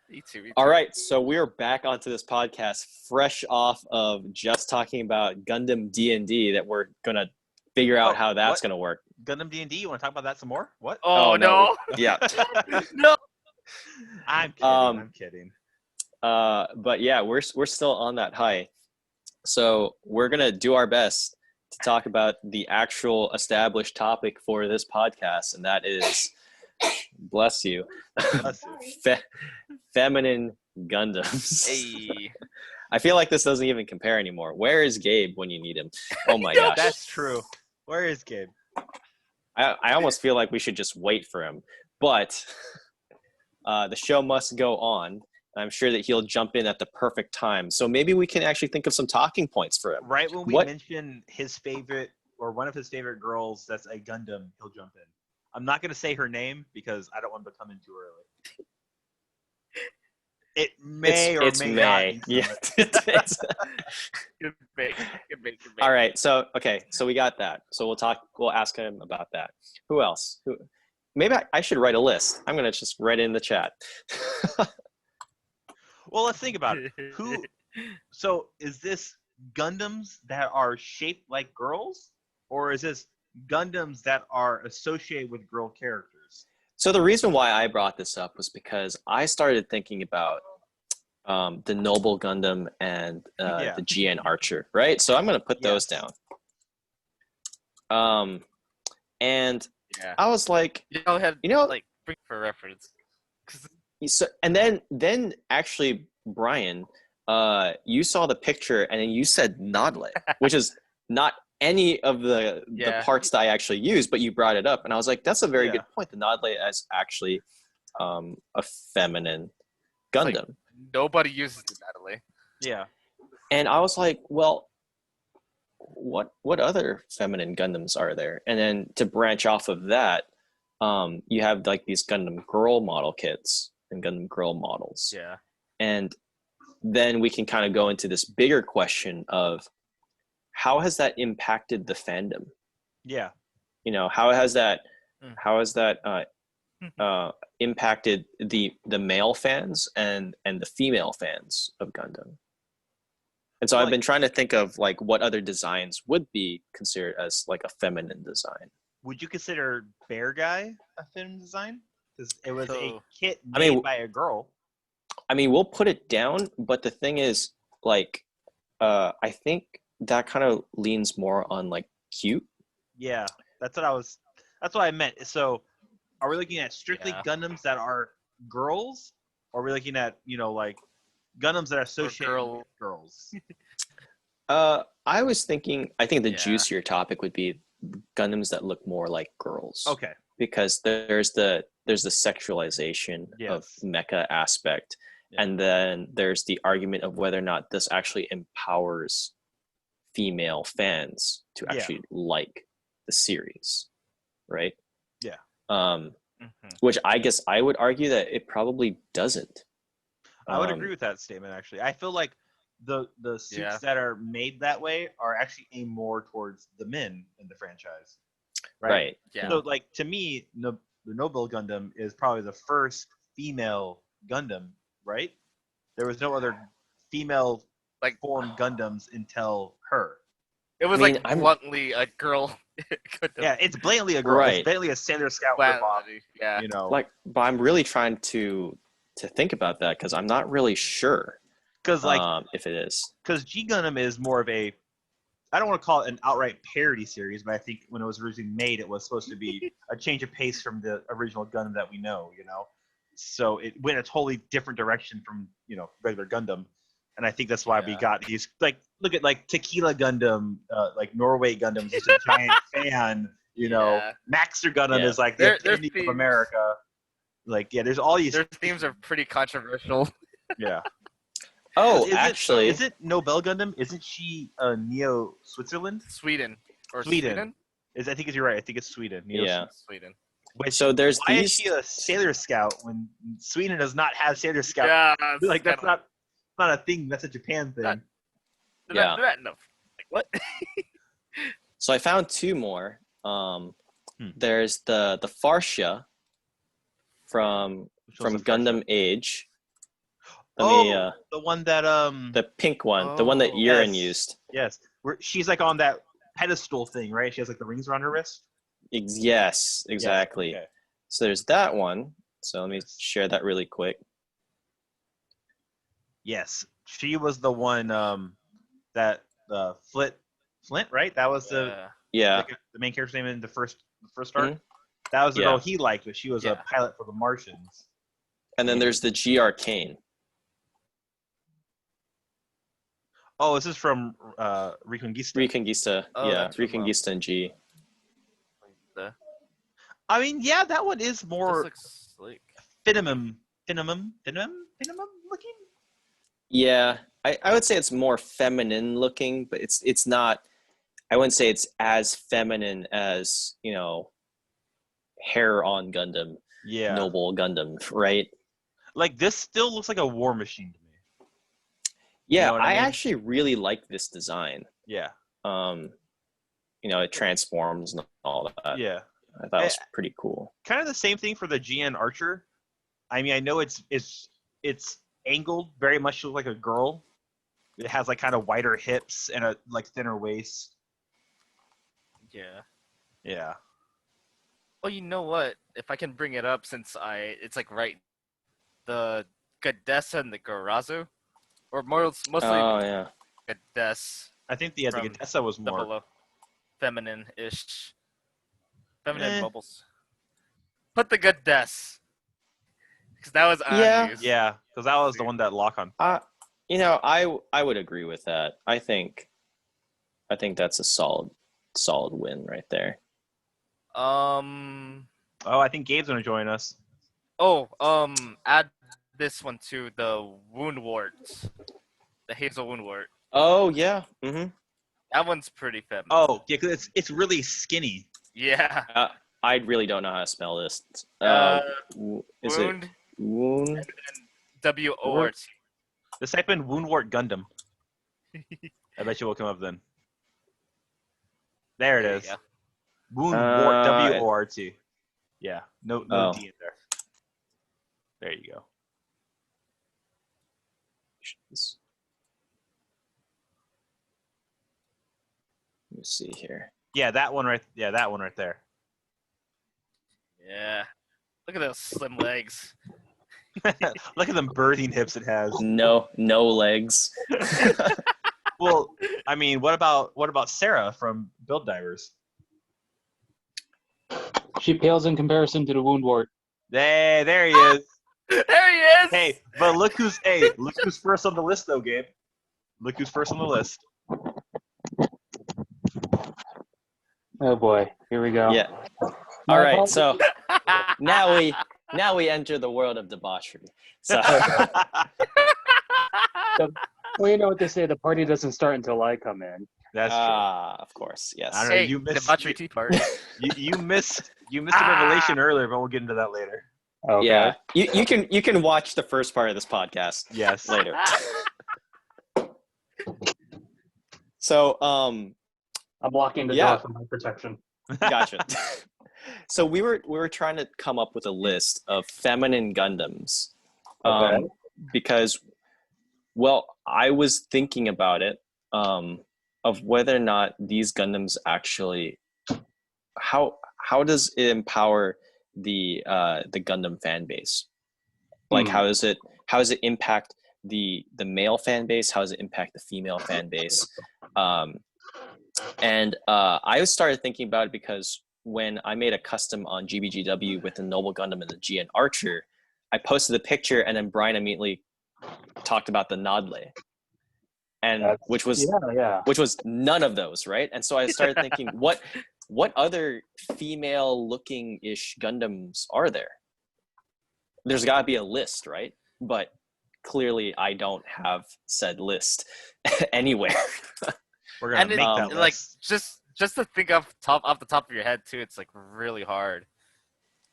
Me too. All right, so we're back onto this podcast fresh off of just talking about Gundam D&D that we're going to figure out how that's going to work. Gundam D&D, you want to talk about that some more? What? Oh, no. Yeah. No. I'm kidding. But yeah, we're still on that high. So we're going to do our best to talk about the actual established topic for this podcast, and that is, bless you, feminine Gundams. Hey. I feel like this doesn't even compare anymore. Where is Gabe when you need him? Oh my gosh. That's true. Where is Gabe? I almost feel like we should just wait for him. But the show must go on. I'm sure that he'll jump in at the perfect time. So maybe we can actually think of some talking points for him. Right when we mention his favorite or one of his favorite girls that's a Gundam, he'll jump in. I'm not going to say her name because I don't want to come in too early. It may or may not. Yeah. All right. So we got that. So we'll ask him about that. Who else? Maybe I should write a list. I'm going to just write it in the chat. Well, let's think about it. So is this Gundams that are shaped like girls, or is this Gundams that are associated with girl characters? So the reason why I brought this up was because I started thinking about the Noble Gundam and the GN Archer, right? So I'm going to put those down. And I was like, like bring for reference. So, and then actually, Brian, you saw the picture and then you said Nadleeh, which is not any of the parts that I actually used, but you brought it up, and I was like, that's a very good point. The Nadleeh is actually a feminine Gundam. Like, nobody uses the Nadleeh. Yeah. And I was like, well, what other feminine Gundams are there? And then to branch off of that, you have like these Gundam girl model kits and Gundam girl models. Yeah. And then we can kind of go into this bigger question of how has that impacted the fandom? Yeah. You know, how has that impacted the male fans and the female fans of Gundam? And so I've been trying to think of like what other designs would be considered as like a feminine design. Would you consider Bearguy a feminine design? Because it was a kit made by a girl. I mean, we'll put it down, but the thing is, like, I think that kind of leans more on like cute. Yeah, that's what I meant. So, are we looking at strictly Gundams that are girls, or are we looking at like Gundams that are associated with girls? I was thinking. I think the juicier topic would be Gundams that look more like girls. Okay. Because there's the sexualization of mecha aspect, and then there's the argument of whether or not this actually empowers female fans to actually like the series, right? Yeah. Which I guess I would argue that it probably doesn't. I would agree with that statement. Actually, I feel like the suits that are made that way are actually aimed more towards the men in the franchise. Right. Yeah. So, like, to me, the Noble Gundam is probably the first female Gundam, right? There was no other female form Gundams until her. It was bluntly a girl. Yeah, it's blatantly a girl. Right. It's blatantly a Sailor Scout ripoff. Yeah. But I'm really trying to think about that because I'm not really sure. Because if it is. Because G Gundam is more of a, I don't want to call it an outright parody series, but I think when it was originally made, it was supposed to be a change of pace from the original Gundam that we know, So it went a totally different direction from, regular Gundam. And I think that's why we got these, look at Tequila Gundam, Norway Gundam is a giant fan, Maxter Gundam is like the epitome of America. There's all these. Their themes are pretty controversial. Yeah. Oh, actually. Is it Nobel Gundam? Isn't she Neo Switzerland? Sweden. Sweden. I think you're right. I think it's Sweden. Sweden. So there's why is she a Sailor Scout when Sweden does not have Sailor Scout? Yeah, that's not a thing. That's a Japan thing. What? So I found two more. There's the Farsia from Gundam Age, The one that the pink one, the one that Urine yes. used. Yes, where she's like on that pedestal thing, right? She has like the rings around her wrist. Yes, exactly. Yes, okay. So there's that one. So let me share that really quick. Yes, she was the one that Flint, right? That was the main character's name in the first arc. Mm-hmm. That was the girl he liked, but she was a pilot for the Martians. And then there's the G-Arcane. Oh, this is from Reconquista. Reconquista, Reconquista and G. I mean, yeah, that one is more looks like Finimum looking. Yeah, I would say it's more feminine looking, but it's not. I wouldn't say it's as feminine as, you know, hair on Gundam, Noble Gundam, right? Like this still looks like a war machine to me. Yeah, You know I mean? actually really like this design. Yeah. You know, it transforms and all that. Yeah. I thought it was pretty cool. Kind of the same thing for the GN Archer. I mean, I know it's angled very much to look like a girl. It has like kind of wider hips and a like thinner waist. Yeah. Yeah. Oh, you know what? If I can bring it up, since it's like the Gaddess and the Garazu, or mostly Gaddess. I think the Gaddessa was more feminine-ish. Feminine bubbles. Put the Gaddess. Because that was unused. Yeah, because that was the one that lock on. You know, I would agree with that. I think that's a solid win right there. Oh, I think Gabe's gonna join us. Oh, add this one to the Woundwort, the Hazel Woundwort. Oh yeah. Mm-hmm. That one's pretty feminine. Oh yeah, because it's really skinny. Yeah. I really don't know how to spell this. Is Wound. it Wound? WORT. Just type in Woundwort Gundam. I bet you will come up then. There it is. Woundwort WORT. Yeah, no D in there. There you go. Let me see here. Yeah, that one right. Yeah, that one right there. Yeah. Look at those slim legs. Look at them birthing hips it has. No legs. Well, I mean, what about Sarah from Build Divers? She pales in comparison to the Woundwort. There he is. There he is. Hey, but look who's first on the list though, Gabe. Look who's first on the list. Oh boy, here we go. Yeah. All right, so now we enter the world of debauchery. So well, you know what they say, the party doesn't start until I come in. That's true. of course, yes. I don't know, you missed debauchery tea party. You missed a revelation earlier, but we'll get into that later. Okay. Yeah, you can watch the first part of this podcast. Yes. Later. So I'm blocking the door for my protection. Gotcha. So we were trying to come up with a list of feminine Gundams, because, well, I was thinking about it, of whether or not these Gundams actually, how does it empower the Gundam fan base? Like, how does it impact the male fan base? How does it impact the female fan base? And I started thinking about it because when I made a custom on GBGW with the Noble Gundam and the GN Archer, I posted the picture, and then Brian immediately talked about the Nadleeh, and which was none of those, right? And so I started thinking, what other female-looking-ish Gundams are there? There's got to be a list, right? But clearly, I don't have said list anywhere. We're gonna make that like list. just to think off the top of your head too, it's like really hard.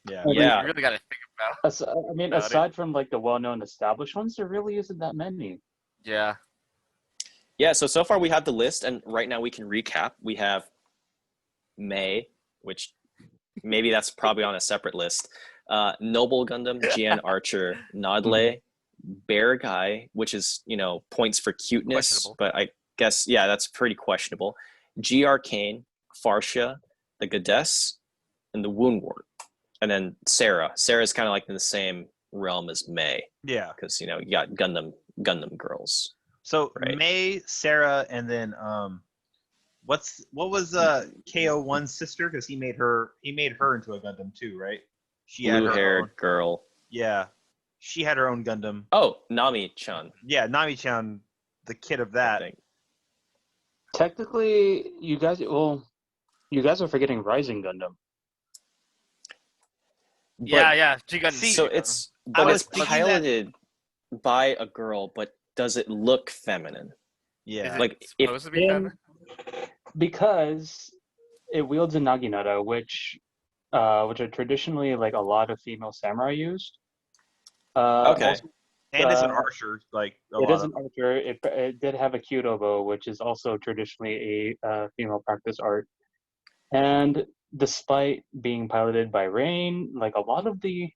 Yeah. You really got to think about. I mean, aside from like the well-known established ones, there really isn't that many. Yeah. Yeah. So far we have the list, and right now we can recap. We have May, which maybe that's probably on a separate list. Noble Gundam, GN Archer, Nadleeh, Bearguy, which is, points for cuteness, but I guess, yeah, that's pretty questionable. G-Arcane, Farsia, the Gaddess, and the Woundwort. And then Sarah. Sarah's kind of like in the same realm as May. Yeah. Because, you got Gundam girls. So right? May, Sarah, and then what was KO1's sister? Because he made her into a Gundam too, right? She had her own girl. Yeah, she had her own Gundam. Oh, Nami-chan. Yeah, Nami-chan, the kid of that. Technically, you guys are forgetting Rising Gundam. Yeah, G-Gundam. So it's piloted by a girl, but does it look feminine? Yeah, like supposed to be feminine? Because it wields a naginata, which are traditionally like a lot of female samurai used. Okay. Also, and it's an archer. Like it is an archer. It did have a Kyudo which is also traditionally a female practice art. And despite being piloted by Rain, like a lot of the,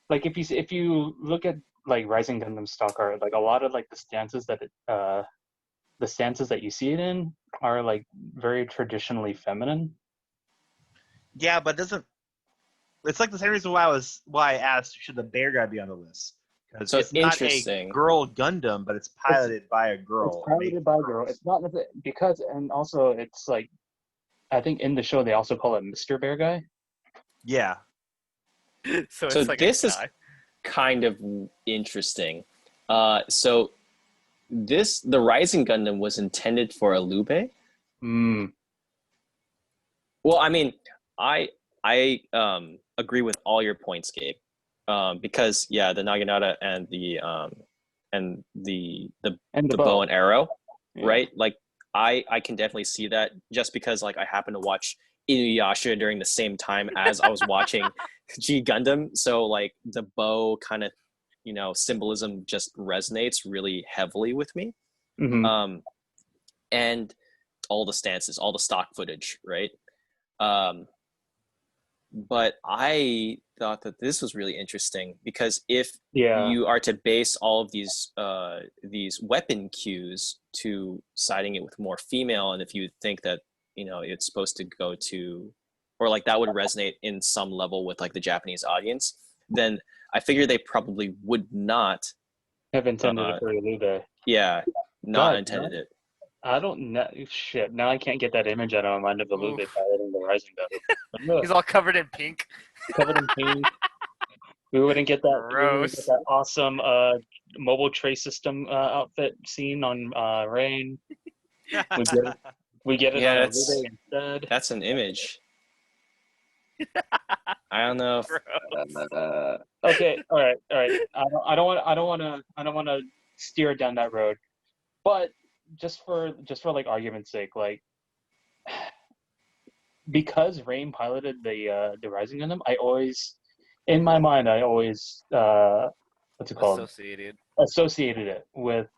like if you look at like Rising Gundam stock art, like a lot of like the stances that you see it in are like very traditionally feminine. Yeah, but it's like the same reason why I asked should the Bearguy be on the list. Because it's not a girl Gundam, but it's piloted by a girl. It's piloted by a girl. It's not because, and also it's like, I think in the show they also call it Mr. Bearguy. Yeah. So like this is kind of interesting. So the Rising Gundam was intended for a Lube. Well, I mean, I agree with all your points, Gabe. Because the naginata and the bow and arrow, right? Like I can definitely see that just because like I happen to watch Inuyasha during the same time as I was watching G Gundam, so like the bow kind of symbolism just resonates really heavily with me. And all the stances, all the stock footage, right? But I thought that this was really interesting because if you are to base all of these weapon cues to siding it with more female, and if you think that it's supposed to go to, or like that would resonate in some level with like the Japanese audience, then I figure they probably would not have intended it for Lube. Yeah, not intended it. I don't know. Shit, now I can't get that image out of my mind of the Lube piloting the Rising Gundam. He's all covered in pink. Covered in pink. We wouldn't get that. Gross. That awesome mobile tray system outfit scene on Rain. We get it on Lube instead. That's an image. I don't know. Okay, all right. I don't want to steer down that road, but just for like argument's sake, like because Rain piloted the Rising Gundam, in my mind what's it called? Associated it with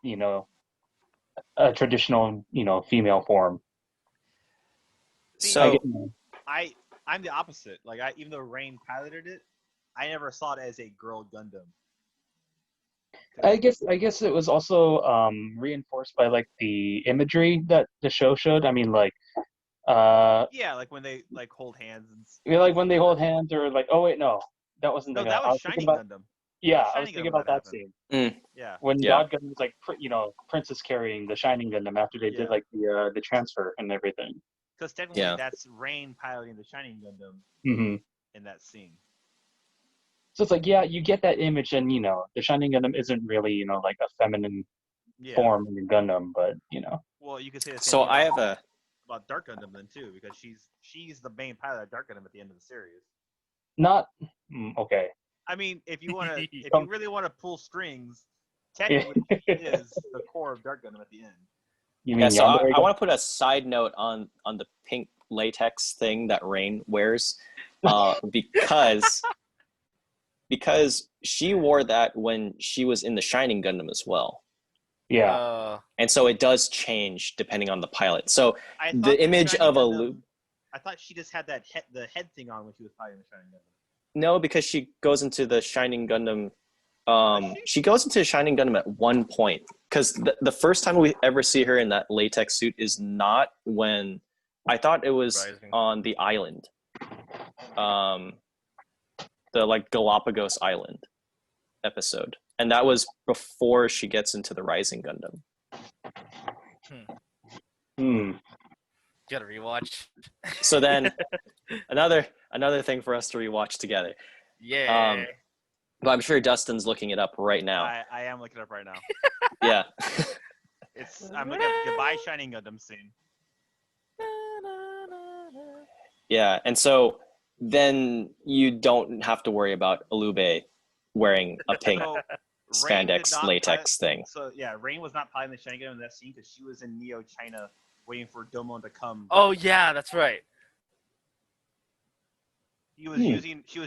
a traditional female form. So I'm the opposite. Like even though Rain piloted it, I never saw it as a girl Gundam. I guess it was also reinforced by like the imagery that the show showed. I mean, like like when they like hold hands and like when they hold hands, or like, oh wait, no, that wasn't the guy. That was Shining Gundam. Yeah, I was thinking about that scene. Yeah, when God Gundam was like Princess carrying the Shining Gundam after they did like the transfer and everything. Because technically that's Rain piloting the Shining Gundam in that scene. So it's like, you get that image, and the Shining Gundam isn't really like a feminine form in Gundam, but Well, you could say the same so I have about Dark Gundam then too, because she's the main pilot of Dark Gundam at the end of the series. Not okay. I mean, if you really want to pull strings, technically she is the core of Dark Gundam at the end. You mean so I want to put a side note on the pink latex thing that Rain wears, because she wore that when she was in the Shining Gundam as well. Yeah. And so it does change depending on the pilot. So the image of a loop. I thought she just had the head thing on when she was piloting the Shining Gundam. No, because she goes into the Shining Gundam She goes into Shining Gundam at one point because the first time we ever see her in that latex suit is not when I thought it was on the island, the like Galapagos Island episode, and that was before she gets into the Rising Gundam. Gotta rewatch. So then another thing for us to rewatch together. Yeah. But I'm sure Dustin's looking it up right now. I am looking it up right now. Yeah. I'm looking at Goodbye Shining Gundam scene. Yeah, and so then you don't have to worry about Alube wearing a pink spandex latex thing. So yeah, Rain was not piloting the Shining Gundam in that scene because she was in Neo China waiting for Domon to come. Oh yeah, that's right. She was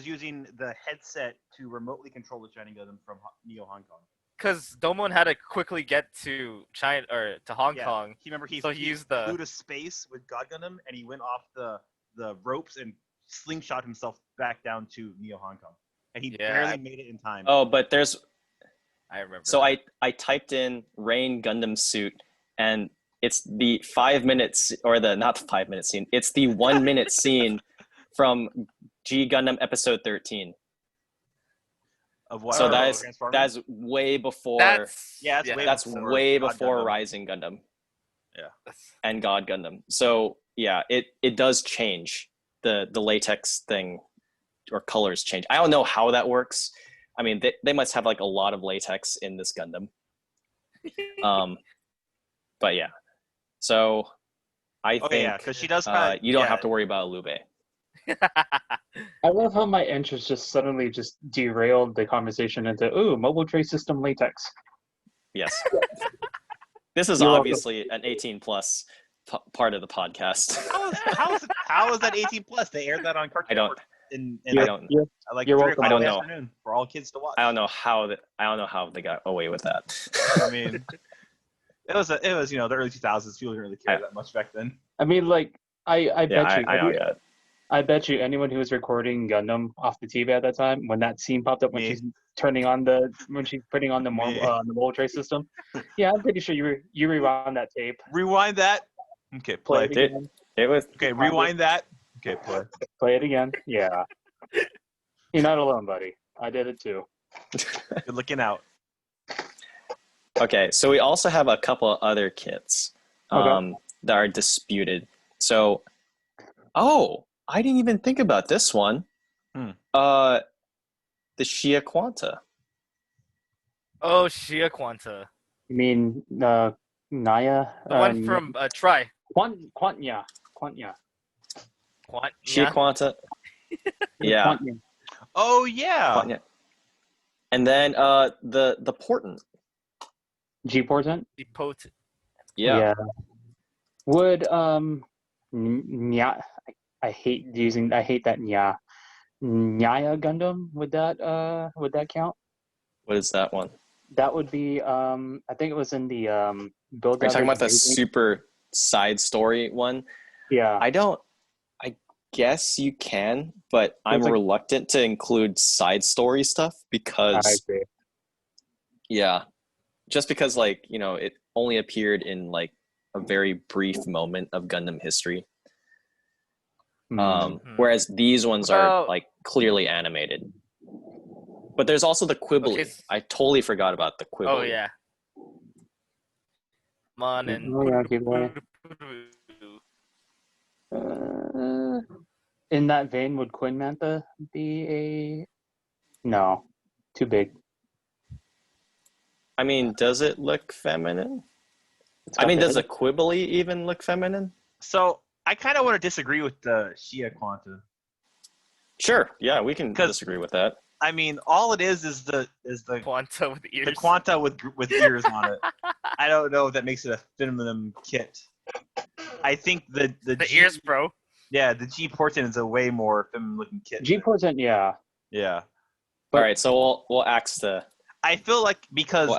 using the headset to remotely control the Shining Gundam from Neo Hong Kong. Because Domon had to quickly get to China or to Hong Kong. He used the flew to space with God Gundam, and he went off the ropes and slingshot himself back down to Neo Hong Kong, and he barely made it in time. Oh, but there's. I remember. So that. I typed in Rain Gundam suit, and it's the 5 minutes or not the 5 minute scene. It's the 1 minute scene from G Gundam episode 13. Of what? So that's way before. That's way before Rising Gundam. Yeah. And God Gundam. So yeah, it does change the latex thing, or colors change. I don't know how that works. I mean, they must have like a lot of latex in this Gundam. But yeah. So I think because she does. You don't have to worry about Alube. I love how my interest just suddenly just derailed the conversation into mobile tray system latex. Yes. This is obviously an 18 plus part of the podcast. How is that 18 plus? They aired that on Cartoon Network I don't know. For all kids to watch. I don't know how they got away with that. I mean, it was the early 2000s. People didn't really care that much back then. I mean, like I bet you anyone who was recording Gundam off the TV at that time, when that scene popped up when she's putting on the mobile tray system, yeah, I'm pretty sure you rewound that tape. Rewind that. Okay, play it again. It was okay. Rewind that. Okay, play. Play it again. Yeah. You're not alone, buddy. I did it too. Good looking out. Okay, so we also have a couple of other kits that are disputed. So, I didn't even think about this one. The Shia Quanta. Oh, Shia Quanta. You mean Naya? The one from Try. Quantnya. Shia Quanta. Yeah. Quantnya. Oh yeah. Quantnya. And then the Portent. G-Portent? G-Portent. Yeah. Would Nya, I hate that Nya. Nyaya Gundam, would that count? What is that one? That would be I think it was in the build. Are you talking about the super side story one? Yeah. I guess you can, but I'm reluctant to include side story stuff because I agree. Yeah. Just because it only appeared in like a very brief moment of Gundam history. Whereas these ones are like clearly animated. But there's also the Qubeley. Okay. I totally forgot about the Qubeley. Oh yeah. Mon and in that vein, would Queen Mantha be a no? Too big. I mean, does it look feminine? I mean, does the Qubeley even look feminine? So I kind of want to disagree with the Shia Quanta. Sure, yeah, we can disagree with that. I mean, all it is the Quanta with ears. The Quanta with ears on it. I don't know if that makes it a feminine kit. I think the ears, bro. Yeah, the G-Portent is a way more feminine looking kit. G-Portent, yeah. Yeah. All right, so we'll axe the. I feel like because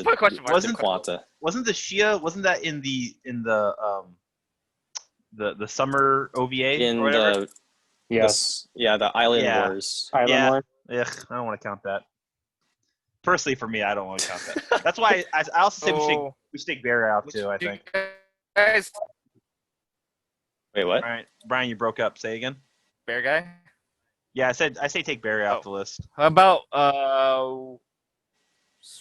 put question mark. Wasn't Quanta. Wasn't the Shia? Wasn't that in the summer OVA in or whatever? The Island Wars. Island Wars. Ugh, I don't want to count that. Personally, for me, I don't want to count that. That's why I also say we should take Bearguy out too. I think. Guys, Wait, what? All right, Brian, you broke up. Say again. Bearguy. Yeah, I say take Bearguy off the list. How about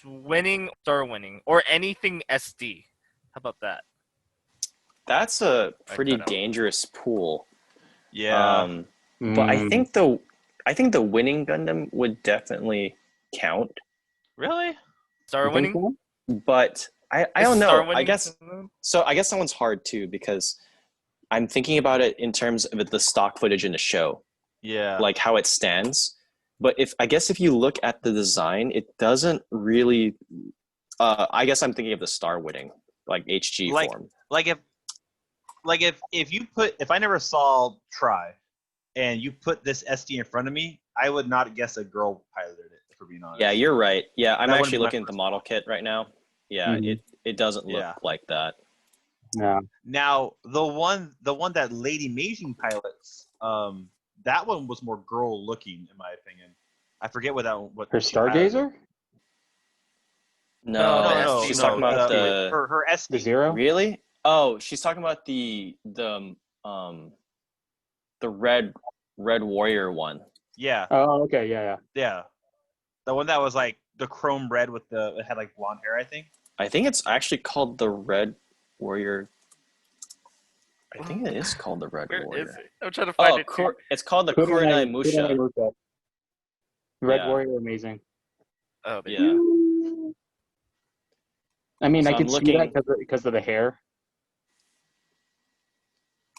winning, star winning, or anything SD? How about that? That's a pretty dangerous pool. Yeah. But I think the winning Gundam would definitely count. Really? Star winning? So? But I don't know. I guess that one's hard too because I'm thinking about it in terms of the stock footage in the show. Yeah. Like how it stands. But if you look at the design, it doesn't really I guess I'm thinking of the star winning, like HG form. If I never saw Try and you put this SD in front of me, I would not guess a girl piloted it, for being honest. Yeah, you're right. Yeah, I'm actually looking at the model kit right now. Yeah, it doesn't look like that. No. Now the one that Lady Meijing pilots, that one was more girl looking in my opinion. I forget what her Stargazer? No. She's talking about her SD. The Zero? Really? Oh, she's talking about the red warrior one. Yeah. Oh, okay, yeah. The one that was like the chrome red with it had like blonde hair, I think. I think it's actually called the Red Warrior. I think it is called the Red Warrior. Where is it? I'm trying to find it. It's called the Kurenai Musha. Red Warrior, amazing. Oh, yeah. I mean, I can see that because of the hair.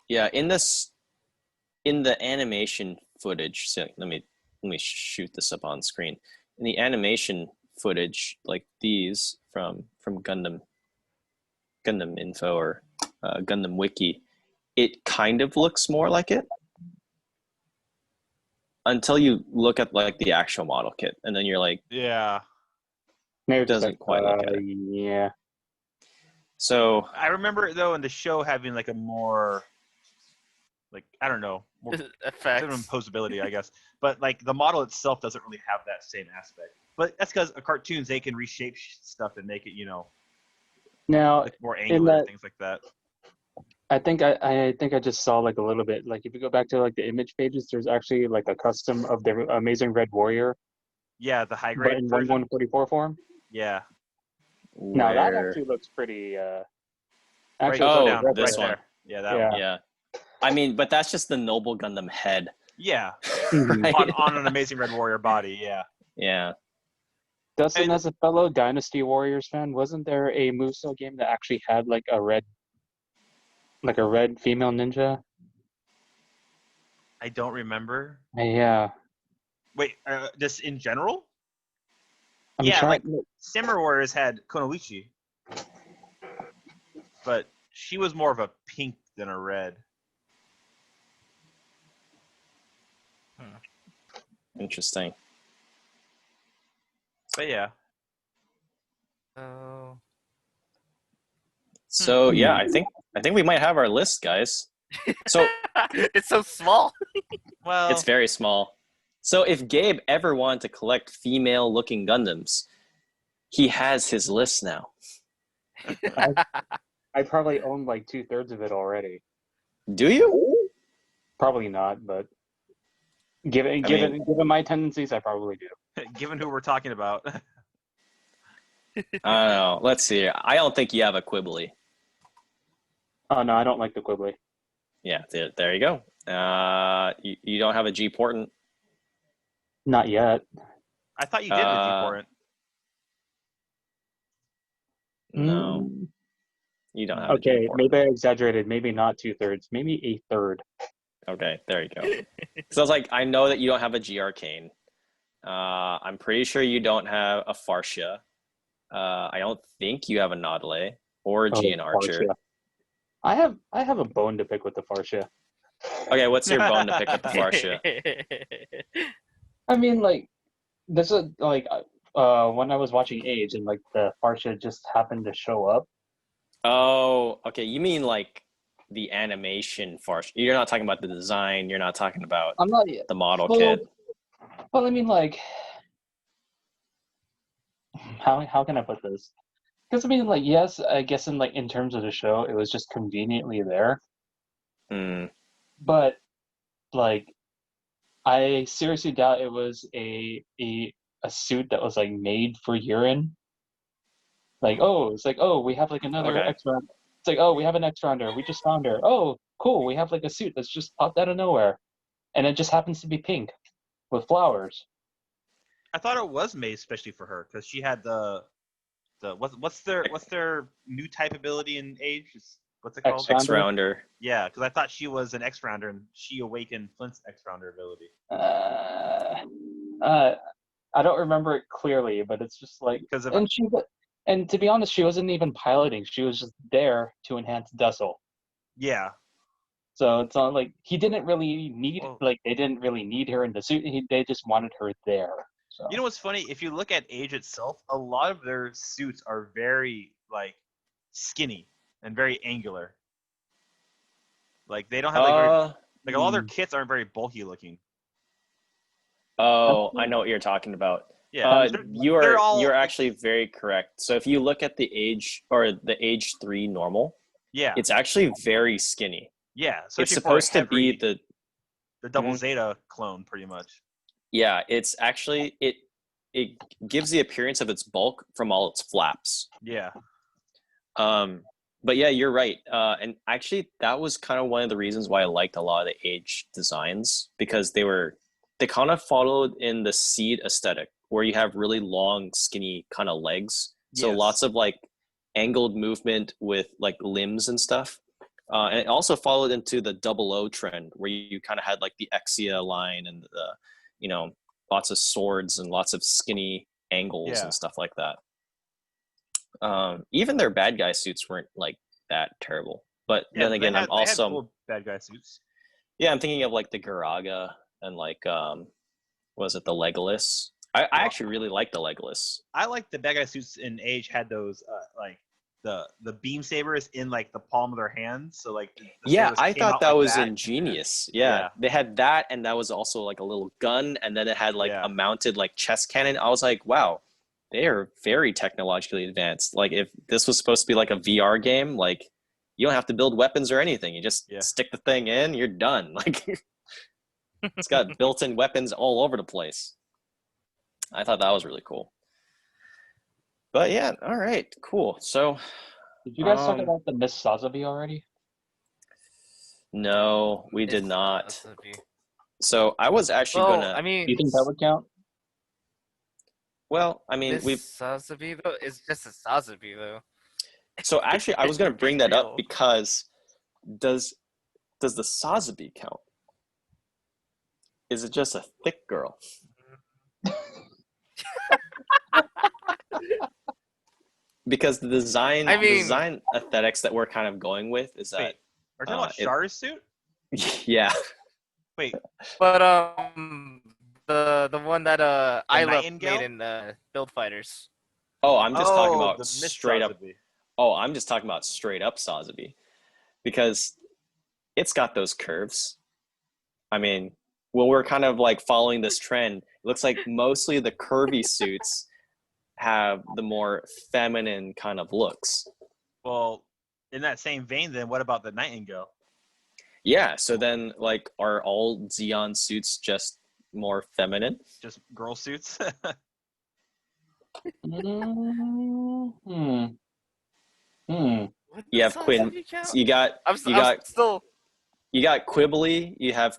Yeah, in the animation footage. So let me shoot this up on screen. In the animation footage, like these from Gundam Info or Gundam Wiki, it kind of looks more like it until you look at like the actual model kit, and then you're like, yeah, it doesn't quite look at it. Yeah. So I remember though in the show having like a more, like I don't know, more imposability, I guess. But like the model itself doesn't really have that same aspect. But that's because cartoons they can reshape stuff and make it, now like more angular things like that. I think I just saw like a little bit. Like if you go back to like the image pages, there's actually like a custom of the Amazing Red Warrior. Yeah, the high grade but in version. 1144 form. Yeah. Now that actually looks pretty. Actually, this one. There. Yeah, that one. Yeah. I mean, but that's just the Noble Gundam head. Yeah. Right? on an Amazing Red Warrior body. Yeah. Yeah. Dustin, as a fellow Dynasty Warriors fan, wasn't there a Musou game that actually had like a red female ninja? I don't remember. Yeah. Wait, just in general? I'm like Samurai Warriors had Konoichi, but she was more of a pink than a red. Interesting. But yeah. So yeah, I think we might have our list, guys. So it's so small. Well, it's very small. So if Gabe ever wanted to collect female-looking Gundams, he has his list now. I probably own like 2/3 of it already. Do you? Probably not, but given my tendencies, I probably do. Given who we're talking about. I don't know. Let's see. I don't think you have a Qubeley. Oh no, I don't like the Qubeley. Yeah, there you go. You don't have a G Portent. Not yet. I thought you did with G Portent. No, you don't have. Okay, maybe I exaggerated. Maybe not 2/3. Maybe 1/3. Okay, there you go. So I was like, I know that you don't have a G-Arcane. I'm pretty sure you don't have a Farsia. I don't think you have a Nadleeh or a G and Archer. Farsia. I have a bone to pick with the Farsia. Okay, what's your bone to pick with the Farsia? I mean, like, this is like when I was watching Age and like the Farsia just happened to show up. Oh, okay. You mean like the animation Farsia? You're not talking about the design. You're not talking about the model kit. Well, I mean, like, how can I put this? Because I mean, like, yes, I guess in terms of the show, it was just conveniently there. But like, I seriously doubt it was a suit that was like made for urine. Like, oh, it's like, oh, we have like another Okay. X round. It's like, oh, we have an X rounder. We just found her. Oh, cool. We have like a suit that's just popped out of nowhere, and it just happens to be pink with flowers. I thought it was made especially for her because she had the what's their new type ability in Age? What's it called? X-Rounder? X-Rounder. Yeah, because I thought she was an X Rounder and she awakened Flint's X Rounder ability. I don't remember it clearly, but it's just like, Because and to be honest, she wasn't even piloting. She was just there to enhance Dussel. yeah. So it's not like he didn't really need, like, they didn't really need her in the suit. They just wanted her there. So. You know what's funny? If you look at Age itself, a lot of their suits are very like skinny and very angular. Like they don't have like a lot of their kits aren't very bulky looking. Oh, I know what you're talking about. Yeah, you're actually very correct. So if you look at the Age or the Age 3 normal, yeah, it's actually very skinny. Yeah, it's supposed to be the double Zeta clone, pretty much. Yeah, it's actually it gives the appearance of its bulk from all its flaps. Yeah. But yeah, you're right. And actually, that was kind of one of the reasons why I liked a lot of the Age designs, because they kind of followed in the Seed aesthetic, where you have really long, skinny kind of legs. So lots of like angled movement with like limbs and stuff. And it also followed into the 00 trend, where you kind of had like the Exia line and the, lots of swords and lots of skinny angles and stuff like that. Even their bad guy suits weren't like that terrible. But then again, I'm also cool bad guy suits. Yeah, I'm thinking of like the Garaga and like was it the Legolas? I actually really like the Legolas. I like the bad guy suits in Age had those like the beam sabers in like the palm of their hands. So like I thought that was ingenious. Yeah, they had that, and that was also like a little gun, and then it had like a mounted like chest cannon. I was like, wow, they are very technologically advanced. Like if this was supposed to be like a VR game, like you don't have to build weapons or anything. You just stick the thing in, you're done. Like it's got built-in weapons all over the place. I thought that was really cool. But yeah, all right, cool. So, did you guys talk about the Miss Sazabi already? No, we did not. Sazabi. So I was actually gonna. I mean, do you think that would count? Well, I mean, Sazabi though is just a Sazabi though. So actually, I was gonna bring that up because does the Sazabi count? Is it just a thick girl? Because the design aesthetics that we're kind of going with is that. Are you talking about Char's suit? Yeah. Wait. But the one that Isla made in Build Fighters. Oh, I'm just talking about straight up. Oh, I'm just talking about straight up Sazabi, because it's got those curves. I mean, when we're kind of like following this trend, it looks like mostly the curvy suits have the more feminine kind of looks. Well, in that same vein, then what about the Nightingale? Yeah, so then like are all Zeon suits just more feminine? Just girl suits? You have Quinn. You got Qubeley. You have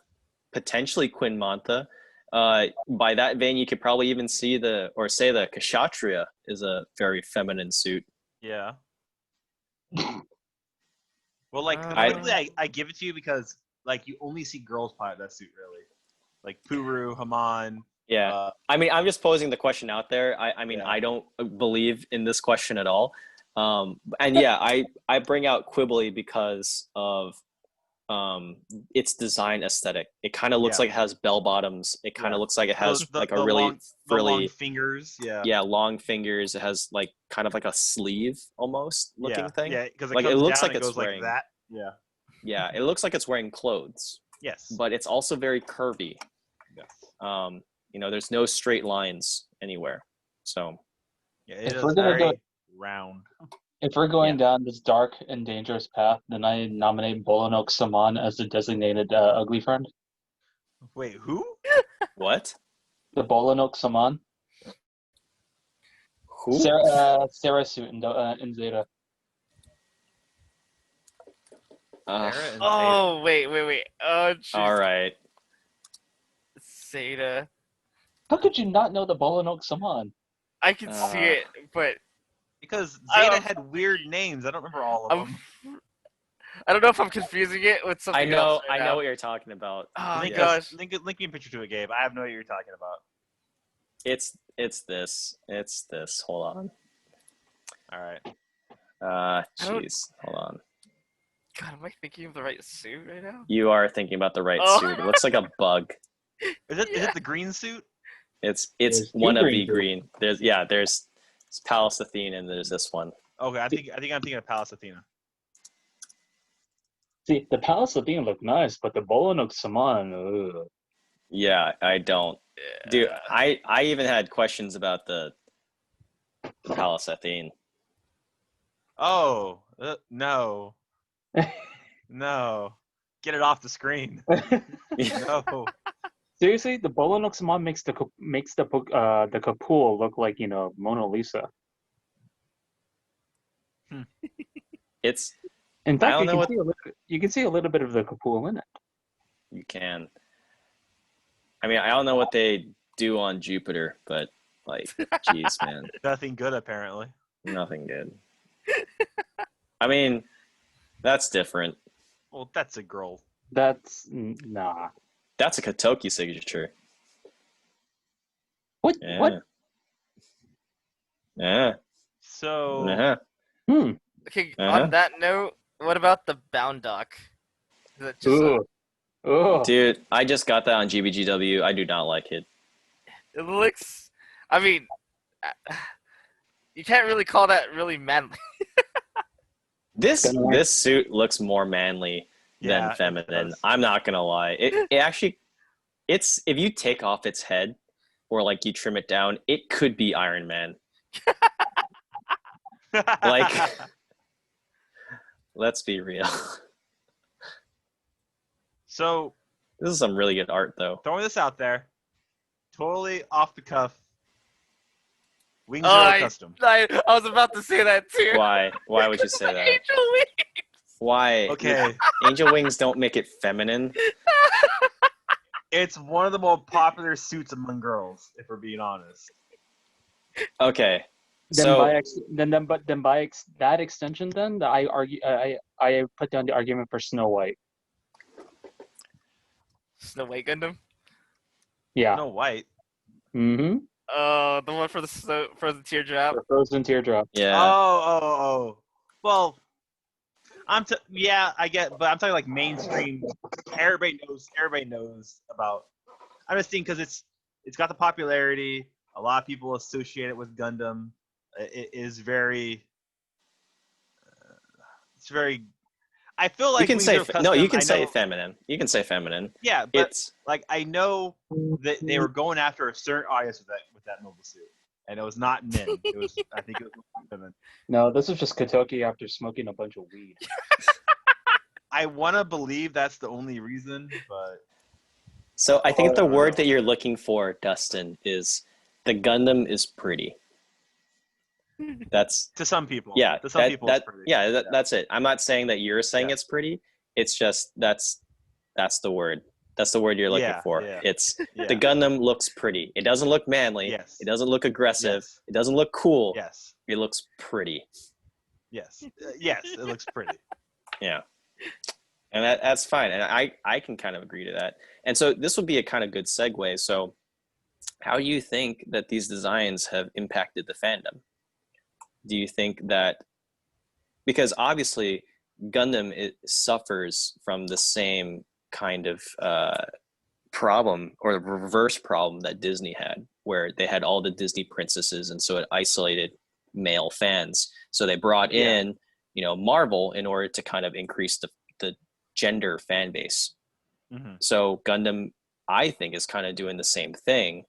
potentially Quinn Mantha. By that vein, you could probably even say the Kshatriya is a very feminine suit. Yeah. Well, like I give it to you because like you only see girls pilot that suit, really. Like Puru, Haman. Yeah. I mean, I'm just posing the question out there. I don't believe in this question at all. And yeah, I bring out Qubeley because of its design aesthetic. It kind of looks like it has bell bottoms. It kind of looks like it has like a really frilly long fingers. Yeah, long fingers. It has like kind of like a sleeve almost looking thing. Yeah, because like it looks like it's wearing like that. Yeah. Yeah, it looks like it's wearing clothes. Yes. But it's also very curvy. Yes. There's no straight lines anywhere. So Yeah, it If is we're gonna do very it, round. if we're going Yeah. down this dark and dangerous path, then I nominate Bolonok Saman as the designated ugly friend. Wait, who? What? The Bolonok Saman. Who? Sarah suit in Zeta. Sarah and Oh, wait. Oh, jeez. all right. Zeta. How could you not know the Bolonok Saman? I can see it, but because I Zeta don't- had weird names. I don't remember all of them. I don't know if I'm confusing it with something I know. else right I know now. what you're talking about. Oh, link, Yeah. us, gosh. link me a picture to it, Gabe. I have no idea what you're talking about. It's this. It's this. Hold on. All right. don't- Jeez. Hold on. God, am I thinking of the right suit right now? You are thinking about the right Oh. suit. It looks like a bug. Is it the green suit? It's There's one two of green the suits. green. There's Palace Athene and there's this one. Okay, I think I'm thinking of Palace Athena. See, the Palace Athena looked nice, but the Bolonok Saman, ugh. Yeah, I don't. Dude, Yeah. I even had questions about the Palace Athene. Oh, no. No. Get it off the screen. No. Seriously, the Bolonok Saman makes the Kapul look like Mona Lisa. It's In fact, don't know you can see a little bit of the Kapul in it. you can. I mean, I don't know what they do on Jupiter, but like, geez, man, Nothing good apparently. nothing good. I mean, that's different. Well, that's a girl. That's nah. That's a Kotoki signature. What? Yeah. What? Yeah. So Uh-huh. Okay, Uh-huh. on that note, what about the bound dock? Is that just Ugh. Ugh. Dude, I just got that on GBGW. I do not like it. it looks. I mean, you can't really call that really manly. This Kinda like- this suit looks more manly Yeah, than it feminine. does. I'm not gonna lie. It actually, it's if you take off its head or like you trim it down, it could be Iron Man. Like, let's be real. So This is some really good art, though. throwing this out there, totally off the cuff. Wings Oh, Zero Custom. I was about to say that too. Why? Why would you say that? Angel Wings. Why? Okay, Angel Wings don't make it feminine. it's one of the more popular suits among girls, if we're being honest. Okay. Then So by that extension, then I argue I put down the argument for Snow White. Snow White Gundam. Yeah. Snow White. Mm-hmm. The one for the frozen teardrop. The Frozen Teardrop. yeah. Oh. Well, yeah, I get, but I'm talking like mainstream. Everybody knows about. I'm just thinking because it's got the popularity. A lot of people associate it with Gundam. It is very. It's very. I feel like you can Wings say Zero Custom, no. You can I say know- feminine. You can say feminine. Yeah, but It's like I know that they were going after a certain audience with that mobile suit, and it was not men. It was I think it was women. No, this is just Kotoki after smoking a bunch of weed. I want to believe that's the only reason, but so. I think the don't word know. that you're looking for, Dustin, is the Gundam is pretty. That's to some people, yeah. to some people, it's pretty. That's it. I'm not saying that you're saying Yeah. it's pretty. It's just that's the word. That's the word you're looking Yeah, for. yeah. It's Yeah. the Gundam looks pretty. It doesn't look manly. Yes. It doesn't look aggressive. Yes. It doesn't look cool. Yes. It looks pretty. Yes. Yes. It looks pretty. Yeah. And that's fine. And I can kind of agree to that. And so this would be a kind of good segue. So how do you think that these designs have impacted the fandom? Do you think that, because obviously Gundam, it suffers from the same kind of problem or reverse problem that Disney had, where they had all the Disney princesses, and so it isolated male fans. So they brought in, Marvel in order to kind of increase the gender fan base. Mm-hmm. So Gundam, I think, is kind of doing the same thing,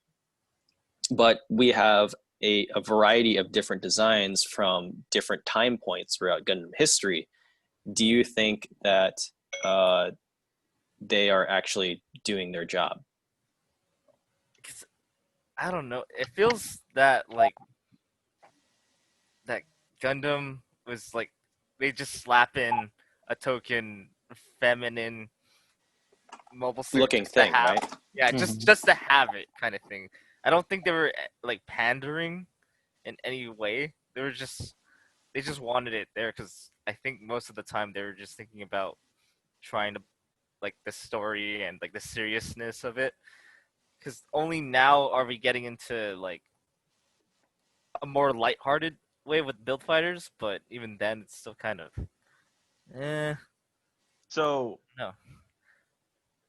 but we have a variety of different designs from different time points throughout Gundam history, do you think that they are actually doing their job? Because I don't know. It feels that like that Gundam was like they just slap in a token feminine mobile suit Looking just to thing, have, right? yeah, Mhm. just to have it kind of thing. I don't think they were like pandering in any way. They just wanted it there because I think most of the time they were just thinking about trying to like the story and like the seriousness of it. Because only now are we getting into like a more lighthearted way with build fighters, but even then it's still kind of So no.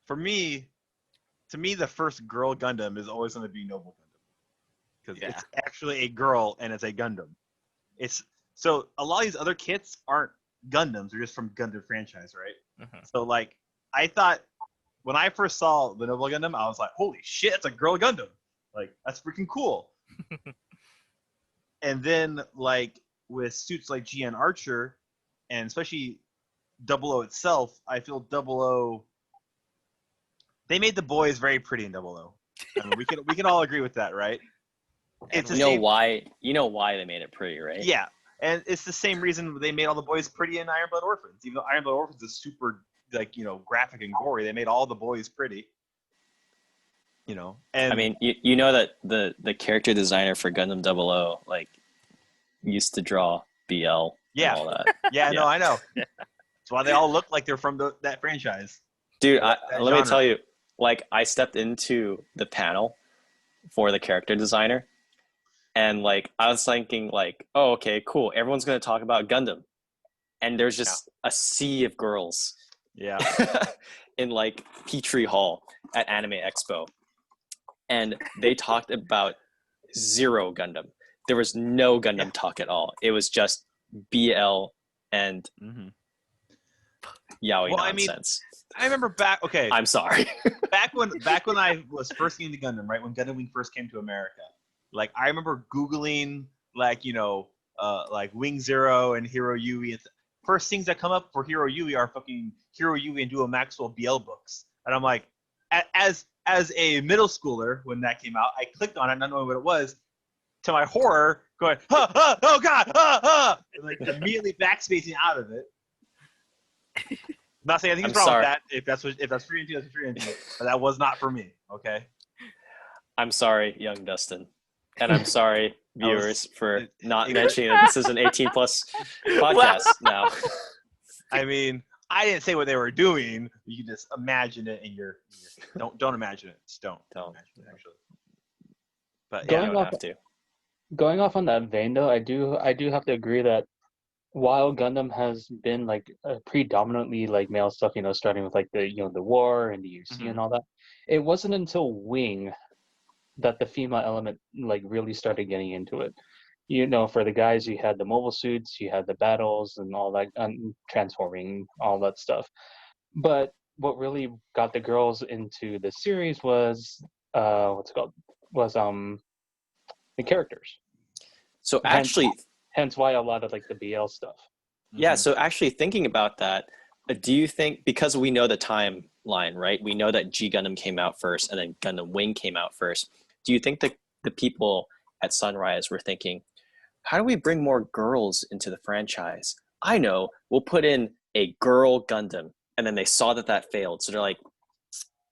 for me, to me, the first girl Gundam is always going to be Noble Gundam because Yeah. it's actually a girl and it's a Gundam. It's so a lot of these other kits aren't Gundams; they're just from Gundam franchise, right? Mhm. So like, I thought when I first saw the Noble Gundam, I was like, "Holy shit, it's a girl Gundam! Like that's freaking cool!" And then like with suits like GN Archer, and especially Double O itself, I feel Double O. They made the boys very pretty in Double O. I mean, we can all agree with that, right? It's the You know same. why? You know why they made it pretty, right? Yeah, and it's the same reason they made all the boys pretty in Iron Blood Orphans. Even though Iron Blood Orphans is super like graphic and gory, they made all the boys pretty. I And mean, you know that the character designer for Gundam 00 like used to draw BL and yeah, all that. yeah, no, Yeah. I know. That's why they all look like they're from that franchise. Dude, Or that let me genre. tell you, like I stepped into the panel for the character designer, and like I was thinking like, oh, okay, cool. Everyone's gonna talk about Gundam, and there's just a sea of girls Yeah, in like Petrie Hall at Anime Expo, and they talked about zero Gundam. There was no Gundam talk at all. It was just BL and mm-hmm. yaoi Well, I mean, nonsense. I remember back. Okay, I'm sorry. back when I was first getting into Gundam, right when Gundam Wing first came to America, like I remember Googling like like Wing Zero and Hero Yui. First things that come up for Hero Yui are fucking Hero Yui and Duo Maxwell BL books, and I'm like, as a middle schooler when that came out, I clicked on it not knowing what it was. To my horror, going, oh god, and like immediately backspacing out of it. Not saying anything's wrong with that. If that's free into, that's free into. But that was not for me. Okay. I'm sorry, young Dustin, and I'm sorry, viewers, for not it- mentioning that this is an 18 plus podcast now. I mean, I didn't say what they were doing. You can just imagine it, and don't imagine it. Just don't imagine it, actually. But You yeah, Going don't off have to. going off on that vein though, I do have to agree that while Gundam has been like predominantly like male stuff, starting with like the the war and the UC and all that, it wasn't until Wing that the female element like really started getting into it. For the guys, you had the mobile suits, you had the battles and all that, transforming, all that stuff. But what really got the girls into the series was what's it called? Was the characters. So Hence, actually, hence why a lot of like the BL stuff. yeah. So actually, thinking about that, do you think, because we know the timeline, right? We know that G Gundam came out first, and then Gundam Wing came out first. Do you think that the people at Sunrise were thinking, how do we bring more girls into the franchise? I know, we'll put in a girl Gundam, and then they saw that failed, so they're like,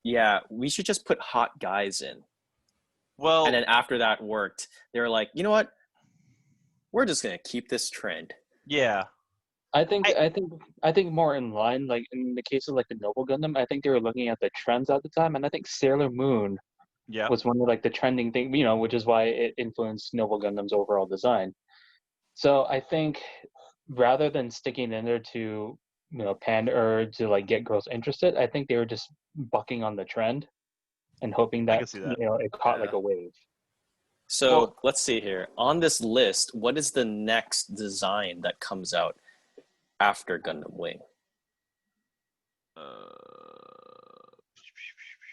yeah, we should just put hot guys in. well, And then after that worked, they were like, you know what? We're just gonna keep this trend. yeah, I think more in line, like in the case of like the Noble Gundam, I think they were looking at the trends at the time, and I think Sailor Moon yeah. was one of like the trending thing, which is why it influenced Noble Gundam's overall design. So I think rather than sticking in there to pander to like get girls interested, I think they were just bucking on the trend and hoping I that can see that. it caught like Yeah. a wave. So Well- let's see here. On this list, what is the next design that comes out after Gundam Wing?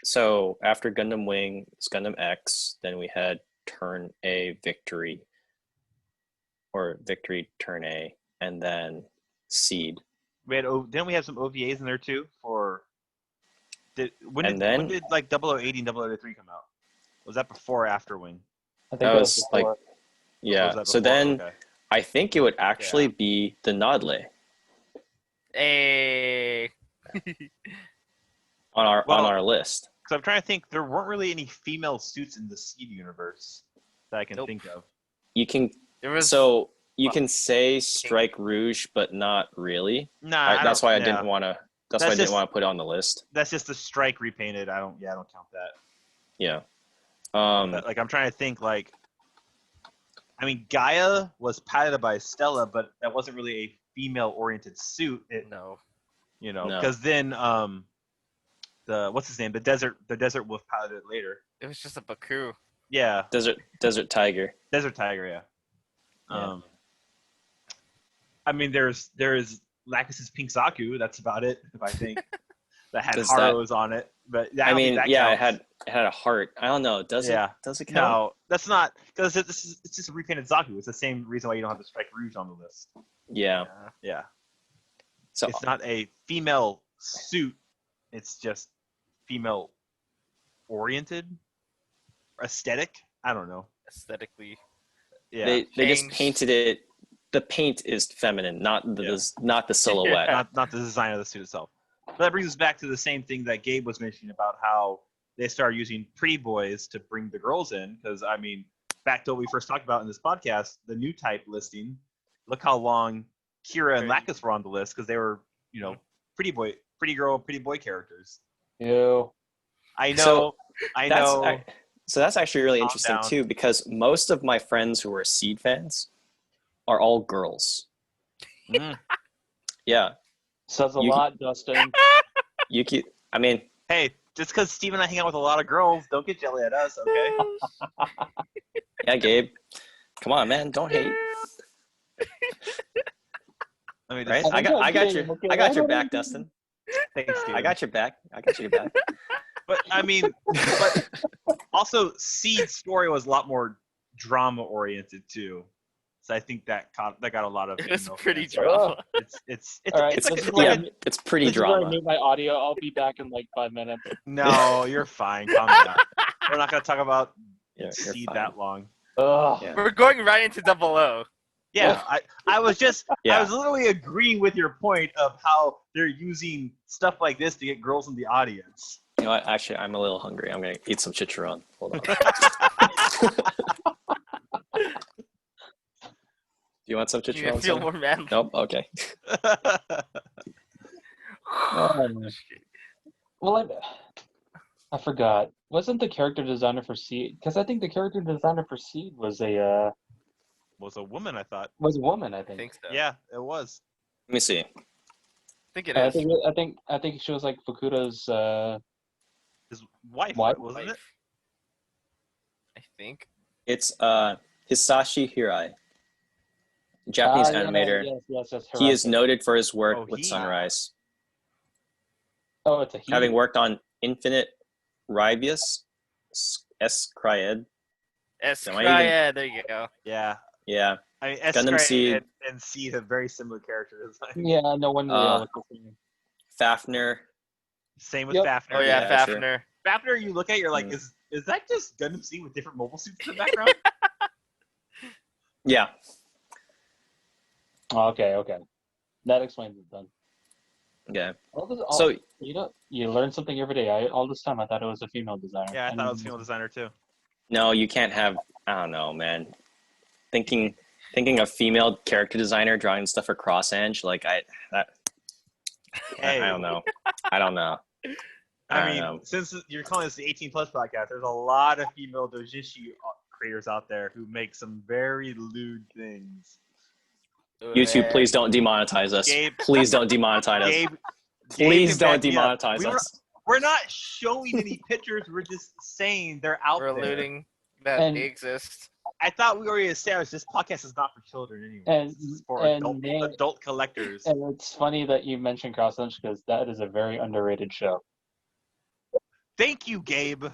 So after Gundam Wing, it's Gundam X. Then we had turn A victory, or victory turn A, and then Seed. Didn't we have some OVAs in there too? When did like 0080 and 0083 come out? Was that before or after Wing? I think That that was before. yeah. Was So that before? then Okay. I think it would actually be the Nadleeh Hey. on our list. Because I'm trying to think, there weren't really any female suits in the Seed universe that I can think of. You can There was you can say Strike Rouge, but not really. Nah, That's why I didn't want to. That's why I didn't want to put it on the list. That's just the Strike repainted. I don't count that. Yeah. But, like, I'm trying to think, like, I mean, Gaia was piloted by Stella, but that wasn't really a female-oriented suit. No. You know, No. because then what's his name? The Desert Wolf piloted it later. It was just a Baku. Yeah, Desert Tiger. Desert Tiger. Yeah. Yeah. I mean, there's Lacus's Pink Zaku. That's about it. If I think that had Does Haros on it, but I mean, that yeah, counts. it had a heart. I don't know. Does it count? No, that's not, because it's just a repainted Zaku. It's the same reason why you don't have the Strike Rouge on the list. Yeah. Yeah. So It's not a female suit. It's just female oriented, aesthetic. I don't know. Aesthetically. Yeah. they just Changed. painted it. The paint is feminine, not the silhouette. Not the design of the suit itself. But that brings us back to the same thing that Gabe was mentioning about how they started using pretty boys to bring the girls in. Because, I mean, back to what we first talked about in this podcast, the new type listing, look how long Kira and Lacus were on the list, because they were, you know, pretty girl, pretty boy characters. Ew. I know. So that's actually really Calm interesting down. too, because most of my friends who are Seed fans are all girls. Yeah. Says a lot, Dustin. I mean, Hey, just because Steve and I hang out with a lot of girls, don't get jelly at us, okay? yeah, Gabe. Come on, man, don't hate. I mean, Right? just, I got your back, Dustin. thanks, Steve. I got your back. But I mean, but also Seed's story was a lot more drama oriented too. So I think that got a lot of. It was female pretty fans. drama. It's All right, it's like, this is it's like where a- I- It's pretty This is where I drama. mute my audio. I'll be back in like 5 minutes. no, you're fine. Calm down. We're not gonna talk about You're Seed fine. that long. Ugh. Yeah. We're going right into 00. Yeah, I was Yeah. literally agreeing with your point of how they're using stuff like this to get girls in the audience. You know what? Actually, I'm a little hungry. I'm gonna eat some chicharron. Hold on. Do you want some You chicharron? feel Sam? more manly. Nope. Okay. Well, I forgot. Wasn't the character designer for Seed? Because I think the character designer for Seed was a woman, I thought. woman. I I think. think so. Yeah, it was. Let me see. I think it I is. think she was like Fukuda's. His wife, Wife? wasn't it? I think. It's Hisashi Hirai, Japanese animator. Yes. He is Hirase. noted for his work Oh, with he- Sunrise, Oh, it's a he. having worked on Infinite Rybius, S. Cryed. Eskraya, there you go. Yeah. Yeah, I mean, Gundam Eskraya Seed. and Seed have very similar character design. Yeah, no one really Uh, looked the same. Fafnir. Same with Yep. Fafnir. Oh yeah, Yeah, Fafnir. Fafnir, you look at, you're like, Mm. is that just Gundam Seed with different mobile suits in the background? Yeah, Oh, okay. That explains it then. yeah. So So you learn something every day. All this time I thought it was a female designer. Yeah, I thought it was a female designer too. no, you can't have. I don't know, man. Thinking a female character designer drawing stuff for Cross-Edge, like Hey. I don't know. I don't know. I I mean, don't know. since you're calling this the 18 plus podcast, there's a lot of female doujinshi creators out there who make some very lewd things. YouTube, please don't demonetize us. Gabe- Please don't demonetize us. Gabe, Please Gabe can don't back me up. demonetize us. We're not showing any pictures. We're just saying they're out We're there. alluding that And- they exist. I thought we already established this podcast is not for children anyway. And- This is for and adult collectors. And it's funny that you mentioned Cross-Edge because that is a very underrated show. Thank you, Gabe. I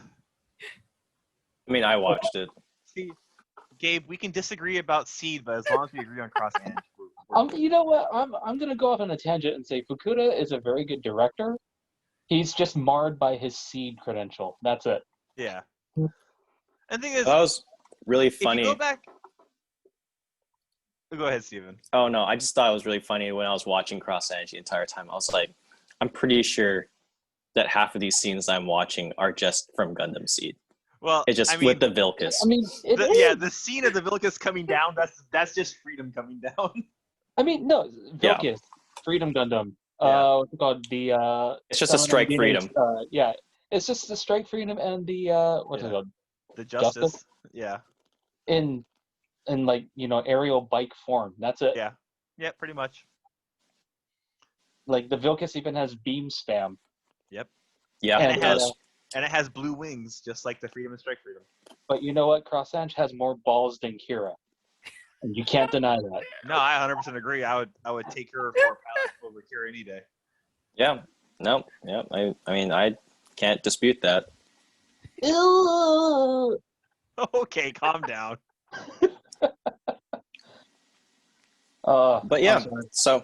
mean, I watched it. See, Gabe, we can disagree about Seed, but as long as we agree on Cross Edge, you know what? I'm gonna go off on a tangent and say Fukuda is a very good director. He's just marred by his Seed credential. That's it. yeah. And the thing is, That was really if funny. you go back, go ahead, Steven. Oh no, I just thought it was really funny when I was watching Cross Edge the entire time. I was like, I'm pretty sure that half of these scenes I'm watching are just from Gundam Seed. Well, It's just with the Vilcus. I mean, the scene of the Vilcus coming down, that's just Freedom coming down. I mean, no, Vilcus, Freedom Gundam. What's it called? It's just a Strike Freedom. Yeah, it's just the Strike Freedom and the what's it called? The Justice. Yeah. In like, you know, aerial bike form. That's it. Yeah. Yeah, pretty much. Like the Vilcus even has beam spam. Yep. Yeah, and it does. And it has blue wings, just like the Freedom and Strike Freedom. But you know what? Cross Edge has more balls than Kira. And you can't deny that. No, I 100% agree. I would take her for a pilot over Kira any day. Yeah. No. Yeah. I mean, I can't dispute that. Okay, calm down. But yeah, so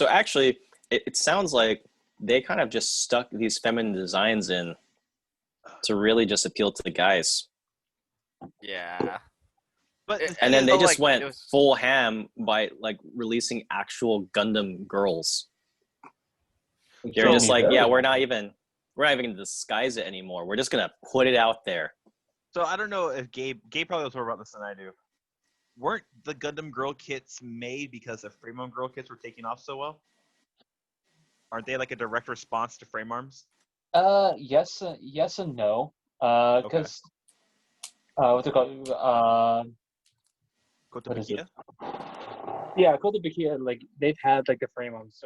actually, it sounds like they kind of just stuck these feminine designs in to really just appeal to the guys. Yeah. But And then they just went full ham by like releasing actual Gundam girls. They're just like, yeah, we're not even gonna disguise it anymore. We're just gonna put it out there. So I don't know if Gabe probably knows more about this than I do. Weren't the Gundam girl kits made because the Frame Arm girl kits were taking off so well? Aren't they like a direct response to Frame Arms? Yes and no. Because what's it called? What is it? Yeah, Kotobukiya, like they've had like the Frame Arms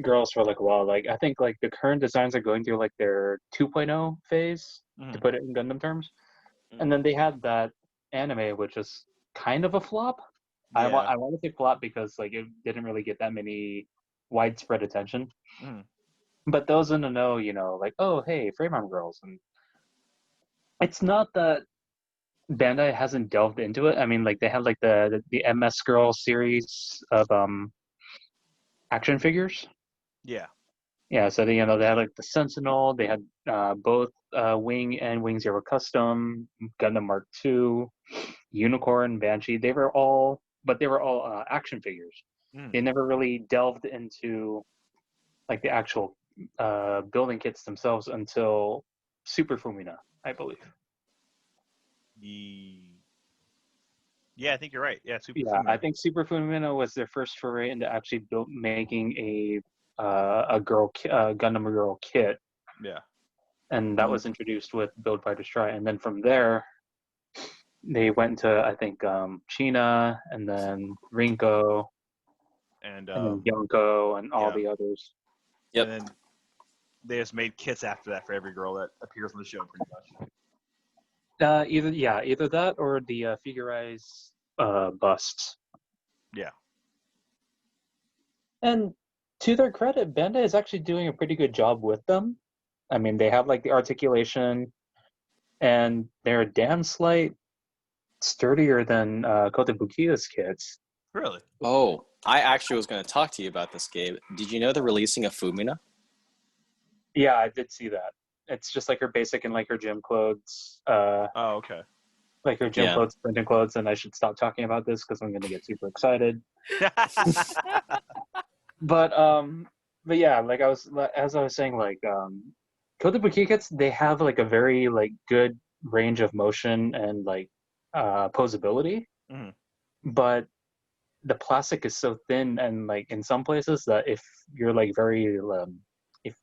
girls for like a while. Like I think like the current designs are going through like their 2.0 phase, to put it in Gundam terms. And then they had that anime, which is kind of a flop. Yeah. I want to say flop because like it didn't really get that many widespread attention. But those in the know, you know, like, oh hey, Frame Arm girls, and it's not that Bandai hasn't delved into it. I mean, like they had like the MS Girl series of action figures. Yeah, so they, you know, they had like the Sentinel, they had both Wing and Wing Zero Custom, Gundam Mark II, Unicorn, Banshee. They were all action figures. They never really delved into like the actual building kits themselves until Super Fumina, I believe. Yeah, I think you're right. Yeah, Super Yeah, Fumina. I think Super Fumina was their first foray into actually making a girl Gundam girl kit. Yeah. And that was introduced with Build Fighter Strike, and then from there they went to I think China, and then Rinko, and then Yonko, and all the others. Yep. And then they just made kits after that for every girl that appears on the show, pretty much. Either that or the figurized busts. Yeah. And to their credit, Bandai is actually doing a pretty good job with them. I mean, they have like the articulation, and they're a damn slight sturdier than Kotobukiya's kits. Really? Oh, I actually was going to talk to you about this, Gabe. Did you know they're releasing a Fumina? Yeah, I did see that. It's just like her basic and like her gym clothes. Okay. Like her gym clothes, printing clothes, and I should stop talking about this because I'm going to get super excited. But yeah, like as I was saying, like Kotobukiya kits, they have like a very like good range of motion and like posability, but the plastic is so thin, and like in some places that if you're like very if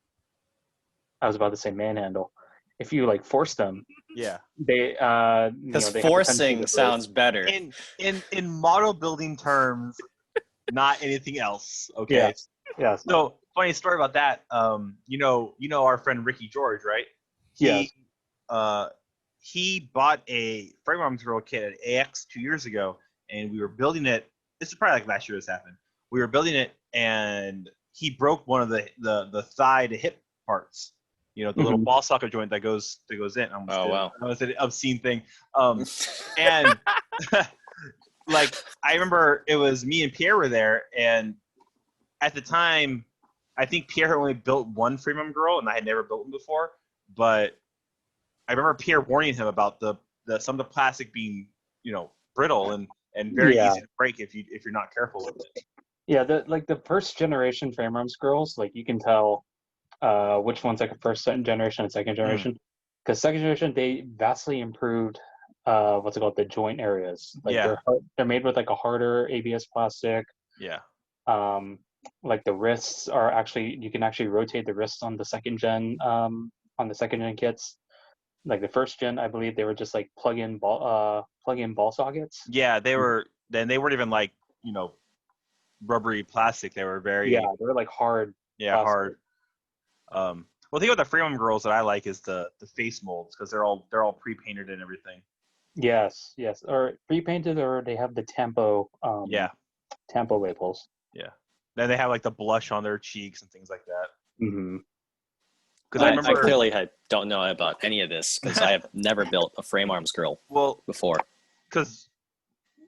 I was about to say manhandle, if you like force them, they because forcing sounds better in model building terms, not anything else. Okay. Yes. So funny story about that. You know our friend Ricky George, right? He bought a Frame Arms Girl kit at AX 2 years ago, and we were building it. This is probably like last year this happened. We were building it, and he broke one of the thigh to hip parts. You know, the little Mhm. ball socket joint that goes in. Oh, wow. That was an obscene thing. And like I remember it was me and Pierre were there, and at the time, I think Pierre had only built one Freedom Girl, and I had never built one before. But I remember Pierre warning him about the some of the plastic being, you know, brittle and very Yeah. easy to break if you're not careful with it. Yeah, the first generation frame arms girls, like you can tell which one's like a first generation and second generation. Because second generation they vastly improved what's it called, the joint areas. Like Yeah. they're made with like a harder ABS plastic. Yeah. Like the wrists are actually, you can actually rotate the wrists on the second gen kits. Like the first gen, I believe they were just like plug-in ball sockets. Yeah, they weren't even like, you know, rubbery plastic. They were very Yeah, they were like hard. yeah, plastic. hard. Well, the thing with the Freedom Girls that I like is the face molds, because they're all pre-painted and everything. Yes, or pre-painted, or they have the Tampo Yeah. Tampo labels. Yeah. Then they have like the blush on their cheeks and things like that. Mm-hmm. Because I remember clearly don't know about any of this because I have never built a frame arms girl before. Because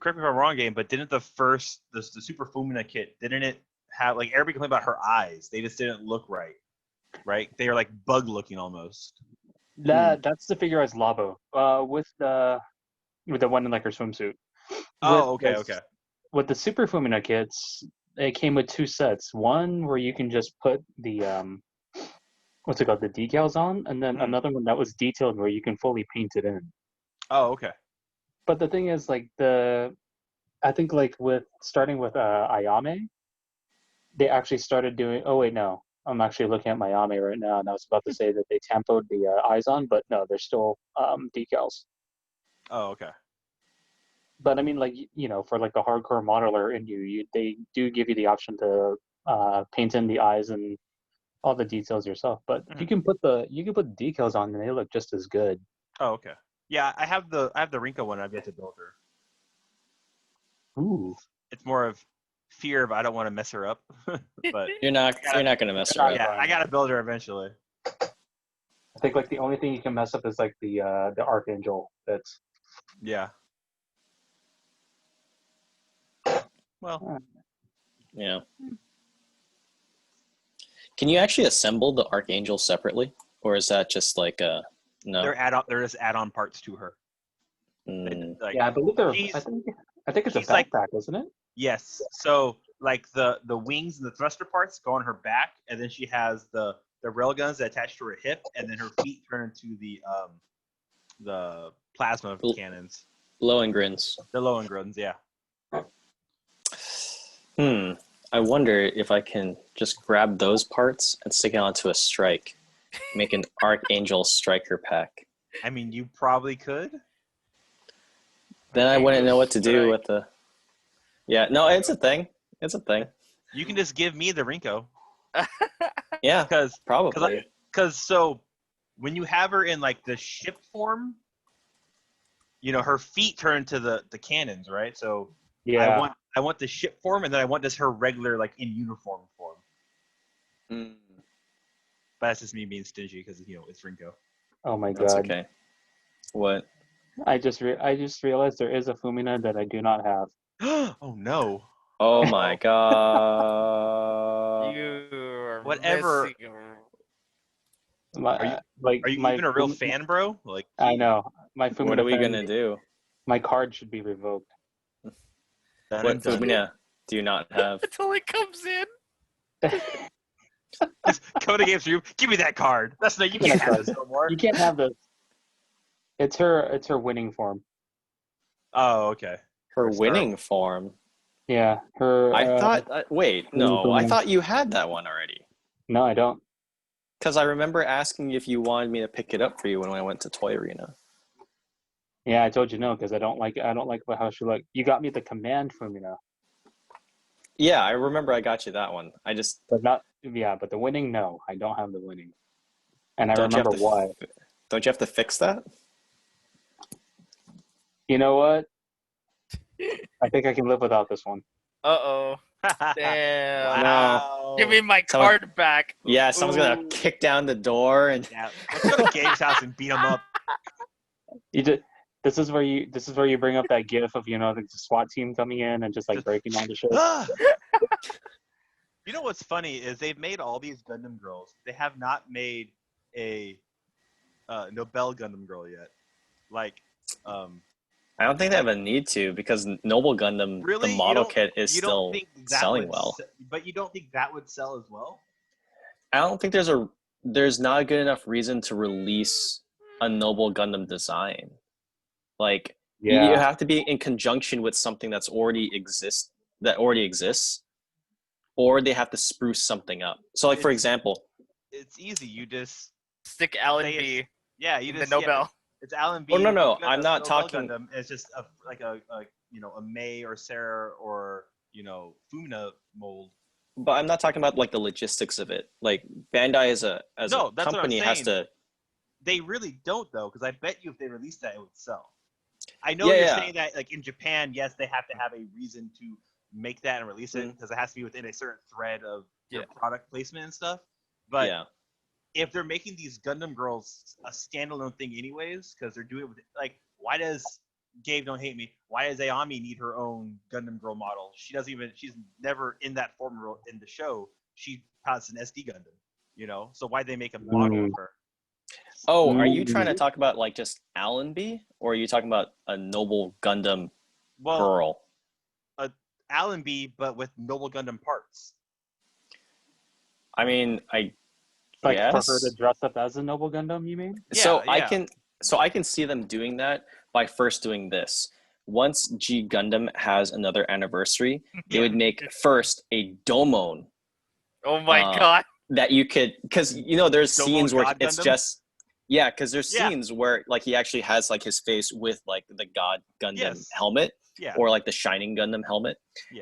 correct me if I'm wrong, game, but didn't the Super Fumina kit, didn't it have, like, everybody complained about her eyes? They just didn't look right. Right? They are like bug looking almost. That's the figure as Labo, with the one in like her swimsuit. Oh, okay. With the Super Fumina kits, it came with two sets. One where you can just put the what's it called, the decals on, and then another one that was detailed where you can fully paint it in. Oh, okay. But the thing is, like I think like starting with Ayame, they actually started doing. Oh wait, no. I'm actually looking at my Ayame right now, and I was about to say that they tampoed the eyes on, but no, they're still decals. Oh, okay. But I mean, like, you know, for like the hardcore modeler in they do give you the option to paint in the eyes and all the details yourself. But you can put the decals on, and they look just as good. Oh, okay. Yeah, I have the Rinko one. I've yet to build her. Ooh. It's more of fear of I don't want to mess her up. But You're not gonna mess her up. Yeah, I gotta build her eventually. I think like the only thing you can mess up is like the Archangel. That's yeah. Well, yeah. Can you actually assemble the Archangel separately, or is that just like no? They're just add-on parts to her. Like, yeah, I believe they're. I think it's a backpack, isn't it? Yes. So like the wings and the thruster parts go on her back, and then she has the railguns that attach to her hip, and then her feet turn into the plasma cannons. Lowengrins. The Lowengrins, yeah. I wonder if I can just grab those parts and stick it onto a strike, make an Archangel striker pack. I mean, you probably could. Then I wouldn't know what to do with the. Yeah, no, it's a thing. It's a thing. You can just give me the Rinko. Yeah, probably. Because so when you have her in like the ship form, you know, her feet turn to the cannons, right? So yeah, I want the ship form, and then I want just her regular, like, in uniform form. But that's just me being stingy because, you know, it's Rinko. Oh my god. That's okay. What? I just realized there is a Fumina that I do not have. Oh no. Oh my god. You are whatever. Missing. Are you even a real fan, bro? Like, I know. My Fumina. What are we gonna do? My card should be revoked. What Fumina do you not have? Until it comes in. Just come to games room. Give me that card. That's not. You can't have this no more. You can't have this. It's her winning form. Oh, okay. Her winning form. Yeah, her. I thought. Wait, no. I thought you had that one already. No, I don't. Because I remember asking if you wanted me to pick it up for you when I went to Toy Arena. Yeah, I told you no because I don't like how she looked. You got me the command Fumina. Yeah, I remember I got you that one. But the winning, no, I don't have the winning. And I remember why. Don't you have to fix that? You know what? I think I can live without this one. Uh-oh. Damn. Wow. Give me my Someone- card back. Yeah, someone's gonna Ooh. kick down the door and Yeah, let's go to Gabe's house and beat him up. You just, this is where you bring up that gif of the SWAT team coming in and just like breaking all the shit. You know what's funny is they've made all these Gundam girls. They have not made a Nobel Gundam girl yet. Like, I don't think they have a need to because Noble Gundam, really, the model kit is you don't still think that selling would well. But you don't think that would sell as well? I don't think there's not a good enough reason to release a Noble Gundam design. Like you have to be in conjunction with something that already exists, or they have to spruce something up. So, like for example, it's easy. You just Stick Alan B. Yeah, you in just the Nobel. it's Alan B. Oh, no, with no, the I'm not Nobel talking- Gundam. It's just a May or Sarah or Fumina mold. but I'm not talking about like the logistics of it. Like Bandai as a No, that's what I'm company has saying. to. They really don't though, because I bet you if they released that, it would sell. I know Yeah, you're yeah. saying that like in Japan, yes, they have to have a reason to make that and release it because it has to be within a certain thread of their product placement and stuff. But Yeah. if they're making these Gundam girls a standalone thing anyways, because they're doing it with like, why does Gabe don't hate me? Why does Ayami need her own Gundam girl model? She's never in that form in the show. She has an SD Gundam, so why'd they make a model of her? Oh, are you trying to talk about like just Allenby, or are you talking about a Noble Gundam girl? Allenby, but with Noble Gundam parts. I mean, I Like guess. for her to dress up as a Noble Gundam, you mean? So Yeah, I can see them doing that by first doing this. Once G Gundam has another anniversary, they would make first a Domon Oh my god. that you could, because there's Domon scenes where God it's Gundam? just because there's scenes where like he actually has like his face with like the God Gundam helmet or like the Shining Gundam helmet,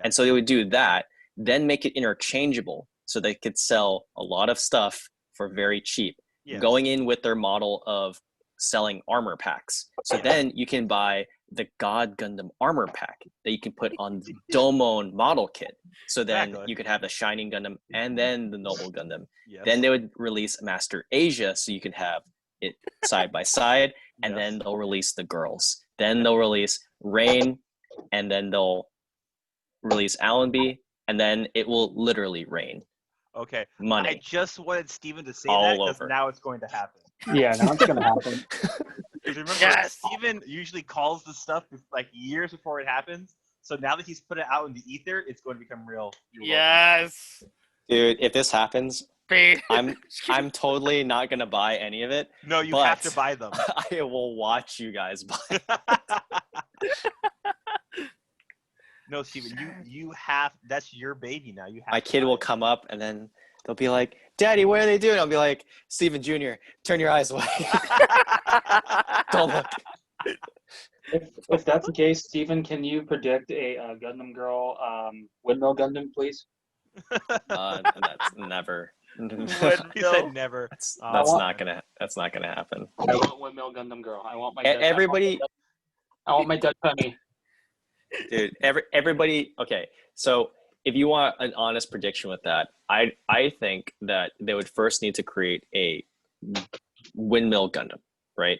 and so they would do that, then make it interchangeable so they could sell a lot of stuff for very cheap, going in with their model of selling armor packs. So then you can buy the God Gundam armor pack that you can put on the Domon model kit. So then you could have the Shining Gundam and then the Noble Gundam. Then they would release Master Asia so you could have it side by side, and then they'll release the girls. Then they'll release Rain, and then they'll release Allenby, and then it will literally rain. Okay. Money. I just wanted Steven to say All that because over. now it's going to happen. Yeah, now it's gonna happen. Because remember, Steven usually calls this stuff like years before it happens. So now that he's put it out in the ether, it's going to become real. Yes. Dude, if this happens, Babe. I'm totally not gonna buy any of it. No, you have to buy them. I will watch you guys buy. No, Steven, you have. That's your baby now. You have. My kid will come up and then they'll be like, "Daddy, what are they doing?" I'll be like, "Steven Jr., turn your eyes away. Don't look." If that's the case, Stephen, can you predict a Gundam girl windmill Gundam, please? That's never. He said never. That's not gonna happen. I want windmill Gundam girl. I want my Everybody. I want my Dutch honey. Dude, everybody. Okay, so if you want an honest prediction with that, I think that they would first need to create a windmill Gundam, right?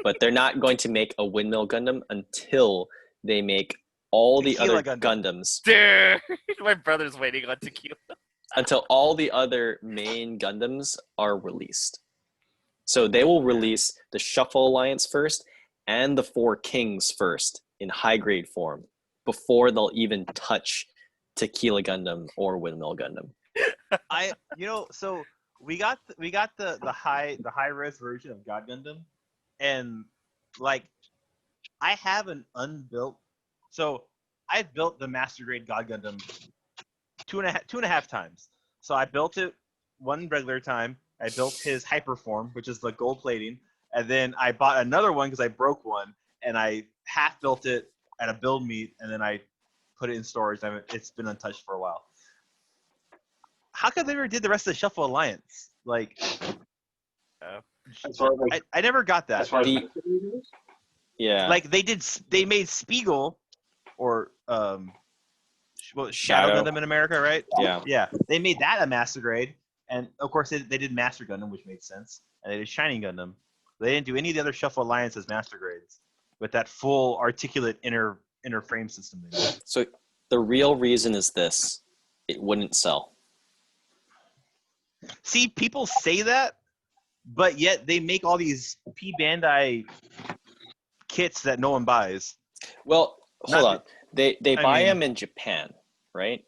But they're not going to make a windmill Gundam until they make all the Tequila other Gundams. Dude, my brother's waiting on tequila. Until all the other main Gundams are released. So they will release the Shuffle Alliance first and the Four Kings first in high grade form before they'll even touch Tequila Gundam or Windmill Gundam. So we got the high res version of God Gundam, and like I have an unbuilt. So I've built the Master Grade God Gundam two and a half times. So I built it one regular time. I built his hyper form, which is the gold plating, and then I bought another one because I broke one, and I half built it at a build meet, and then I put it in storage. It's been untouched for a while. How come they never did the rest of the Shuffle Alliance? Like, I never got that. Yeah. Like they made Spiegel, or Shadow Gundam in America, right? Yeah. Yeah, they made that a master grade, and of course they did Master Gundam, which made sense, and they did Shining Gundam. They didn't do any of the other Shuffle Alliances master grades with that full articulate inner frame system. They did. So the real reason is this: it wouldn't sell. See, people say that, but yet they make all these P Bandai kits that no one buys. Well, hold on. They buy mean- them in Japan, right?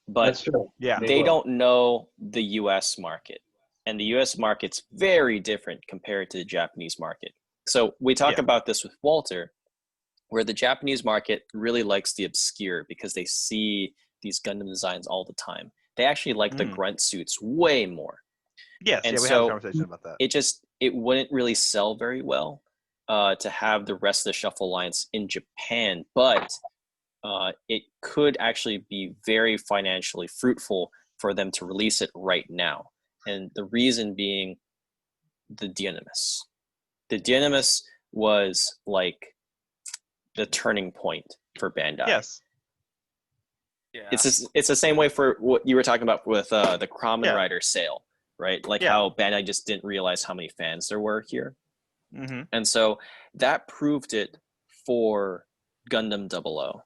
But That's true. Yeah, they will. don't know the U.S. market, and the U.S. market's very different compared to the Japanese market. So we talk about this with Walter, where the Japanese market really likes the obscure because they see these Gundam designs all the time. They actually like the grunt suits way more. Yes, And we had so a conversation about that. It wouldn't really sell very well to have the rest of the Shuffle Alliance in Japan, but it could actually be very financially fruitful for them to release it right now. And the reason being the Dynamis. The Dynamis was like the turning point for Bandai. Yes. Yeah. It's the same way for what you were talking about with the Kamen Rider sale, right? Like how Bandai just didn't realize how many fans there were here. Mm-hmm. And so that proved it for Gundam 00.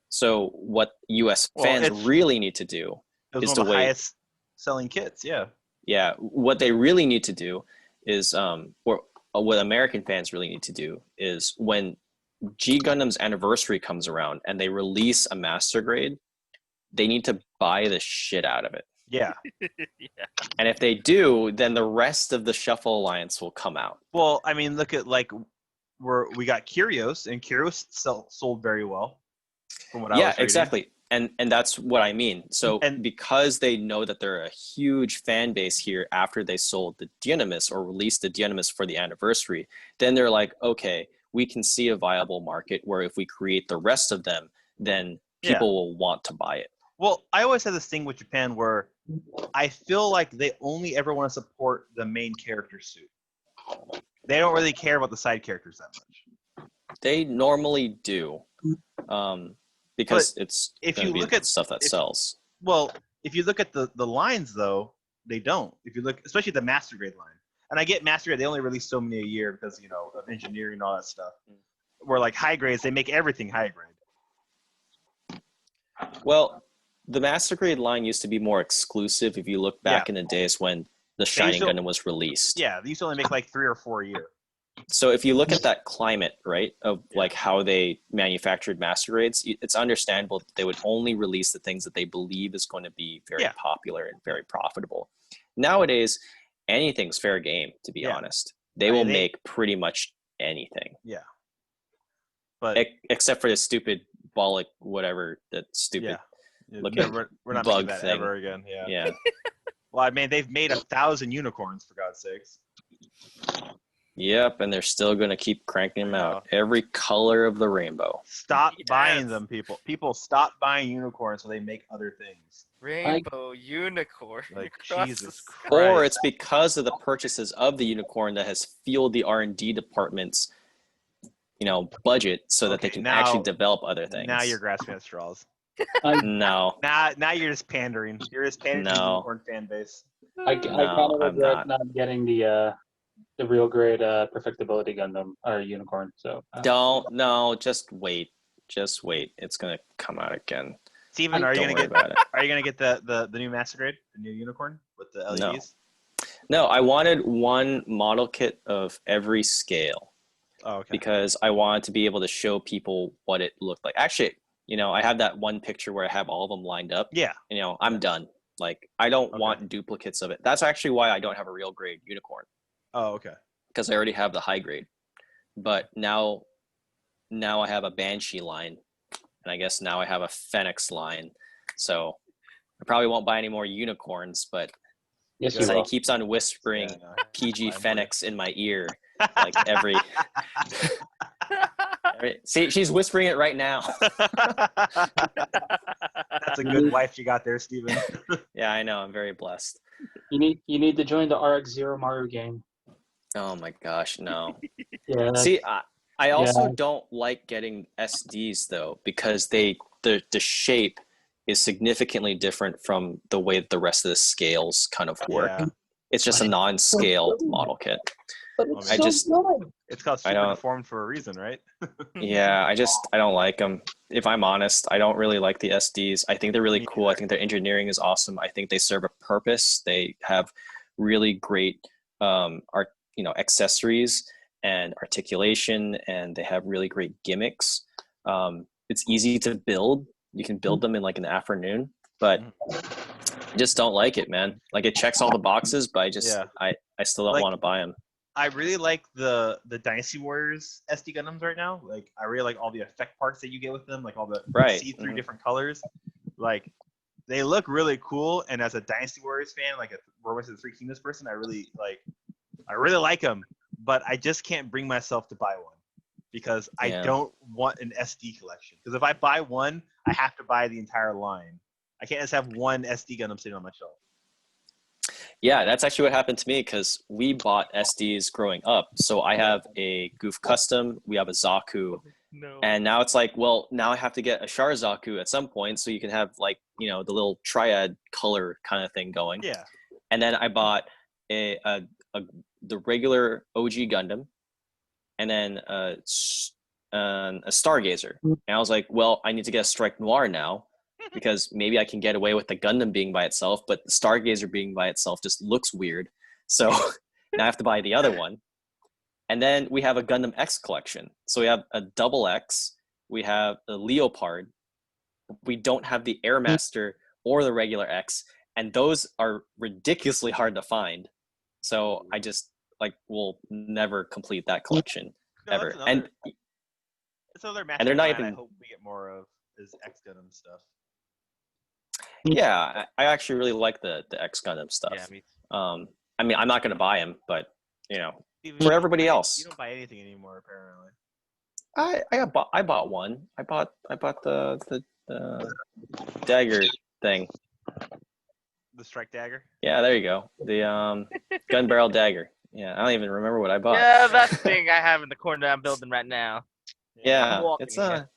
So what US fans really need to do is one of the highest selling kits, Yeah, what they really need to do is, or what American fans really need to do is when G Gundam's anniversary comes around and they release a master grade, they need to buy the shit out of it. Yeah. Yeah. And if they do, then the rest of the Shuffle Alliance will come out. Well, I mean, look at like we got Curios, and Curios sold very well. From what I was reading. Exactly. And that's what I mean. So because they know that they're a huge fan base here after they sold the Dynamis or released the Dynamis for the anniversary, then they're like, okay, we can see a viable market where if we create the rest of them, then people will want to buy it. Well, I always have this thing with Japan where I feel like they only ever want to support the main character suit. They don't really care about the side characters that much. They normally do. Because But it's if gonna you be look at stuff that sells. Well, if you look at the lines though, they don't. If you look, especially the master grade line, and I get master grade, they only release so many a year because of engineering and all that stuff. Where like high grades, they make everything high grade. Well, the master grade line used to be more exclusive. If you look back in the days when the Shining Gundam was released. Yeah, they used to only make like 3 or 4 a year. So if you look at that climate, right, of like how they manufactured master grades, it's understandable that they would only release the things that they believe is going to be very popular and very profitable. Nowadays, anything's fair game, to be honest. They will make pretty much anything. Yeah. But except for the stupid bollock, whatever, that stupid looking we're not bug making that thing ever again. Yeah. Yeah. Well, I mean, they've made 1,000 unicorns for God's sakes. Yep, and they're still going to keep cranking them out. Every color of the rainbow. Stop buying them, people. People, stop buying unicorns so they make other things. Rainbow unicorn. Like, across Jesus the sky. Christ. Or it's because of the purchases of the unicorn that has fueled the R&D department's, budget so that they can actually develop other things. Now you're grasping at straws. No. Now you're just pandering. You're just pandering to the unicorn fan base. I kind of regret not getting the real grade perfectibility Gundam or unicorn. So just wait. Just wait. It's gonna come out again. Steven, are you gonna get the new master grade, the new unicorn with the LEDs? No, I wanted one model kit of every scale. Oh, okay. Because I wanted to be able to show people what it looked like. Actually, I have that one picture where I have all of them lined up. Yeah. I'm done. Like, I don't want duplicates of it. That's actually why I don't have a real grade unicorn. Oh, okay. Because I already have the high grade. But now I have a Banshee line. And I guess now I have a Phoenix line. So I probably won't buy any more unicorns, but yes, he keeps on whispering PG Phoenix in my ear. Like every see, she's whispering it right now. That's a good wife you got there, Steven. Yeah, I know. I'm very blessed. You need to join the RX-0 Maru gang. Oh my gosh, no. Yeah. See, I also don't like getting SDs though, because the shape is significantly different from the way that the rest of the scales kind of work. Yeah. It's just a non-scale model kit. But Well, it's man, I just good. It's called I super don't- deformed for a reason, right? Yeah, I don't like them. If I'm honest, I don't really like the SDs. I think they're really Me cool. I neither. think their engineering is awesome. I think they serve a purpose. They have really great accessories and articulation, and they have really great gimmicks. It's easy to build. You can build them in like an afternoon, but I just don't like it, man. Like it checks all the boxes, but I still don't Like, want to buy them. I really like the Dynasty Warriors SD Gundams right now. Like, I really like all the effect parts that you get with them, like all the Right. see-through Mhm. different colors. Like, they look really cool. And as a Dynasty Warriors fan, like a Romance of the Three Kingdoms person, I really like them. But I just can't bring myself to buy one because I Yeah. don't want an SD collection. Because if I buy one, I have to buy the entire line. I can't just have one SD Gundam sitting on my shelf. Yeah, that's actually what happened to me because we bought SDs growing up. So I have a Goof Custom, we have a Zaku, No. and now it's like, well, now I have to get a Char Zaku at some point so you can have like, the little triad color kind of thing going. Yeah. And then I bought the regular OG Gundam, and then a Stargazer. And I was like, well, I need to get a Strike Noir now because maybe I can get away with the Gundam being by itself, but the Stargazer being by itself just looks weird. So now I have to buy the other one. And then we have a Gundam X collection. So we have a double X, we have a Leopard, we don't have the Airmaster or the regular X, and those are ridiculously hard to find. So I just will never complete that collection No, ever. that's another, it's another match. and they're not I even- hope we get more of is X Gundam stuff. Yeah, I actually really like the X Gundam stuff. Yeah, me I mean, I'm not going to buy them, but Steven, for you don't everybody buy- else. You don't buy anything anymore, apparently. I bought one. I bought the dagger thing. The Strike Dagger. Yeah, there you go. The gun barrel dagger. Yeah, I don't even remember what I bought. Yeah, that thing I have in the corner that I'm building right now. Yeah, I'm walking it's here.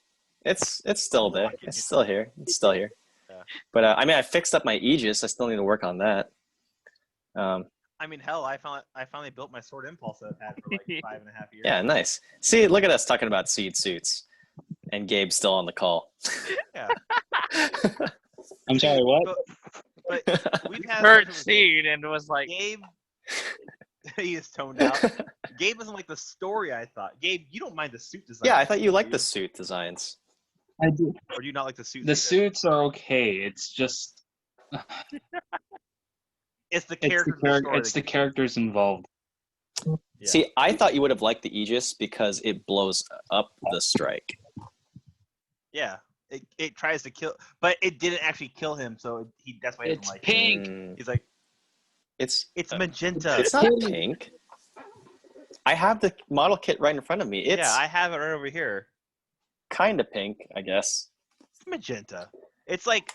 it's still there. walking It's here. still here. It's still here. Yeah. But I mean, I fixed up my Aegis. I still need to work on that. I mean, hell, I finally built my Sword Impulse that I've had for like 5.5 years. Yeah, nice. See, look at us talking about seed suits, and Gabe's still on the call. Yeah. I'm sorry, what? But we've had Heard seed and was like, Gabe. He is toned out. Gabe doesn't like the story. I thought. Gabe, you don't mind the suit design. Yeah, I thought you do liked the suit designs. I do. Or do you not like the suits? The either? suits are okay. It's just It's the it's characters. the characters involved. Yeah. See, I thought you would have liked the Aegis because it blows up the strike. Yeah. It tries to kill, but it didn't actually kill him. So that's why he doesn't It's like it. pink. Mm, He's like, it's it's magenta. it's not pink. I have the model kit right in front of me. It's Yeah, I have it right over here. kind of pink, I guess. It's magenta. It's like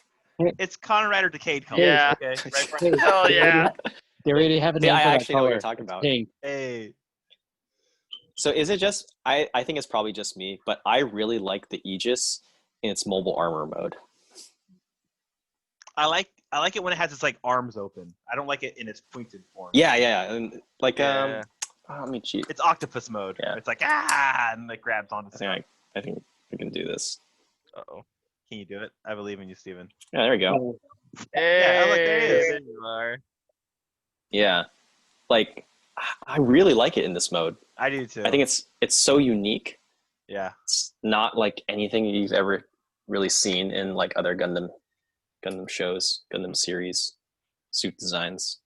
it's Kamen Rider Decade color. Yeah. Okay. Right. Hey, hell yeah. They already have a See, name I for that actually know what color. you're talking about. Pink. Hey. So is it just I think it's probably just me, but I really like the Aegis in its mobile armor mode. I like it when it has its like arms open. I don't like it in its pointed form. Yeah, and like Yeah. let me cheat. It's octopus mode. Yeah. It's like and it grabs onto stuff. I think we can do this. Uh-oh. Can you do it? I believe in you, Steven. Yeah, there we go. Hey, look, there he is. there you are. Yeah. Like I really like it in this mode. I do too. I think it's so unique. yeah. It's not like anything you've ever really seen in like other Gundam shows, Gundam series, suit designs.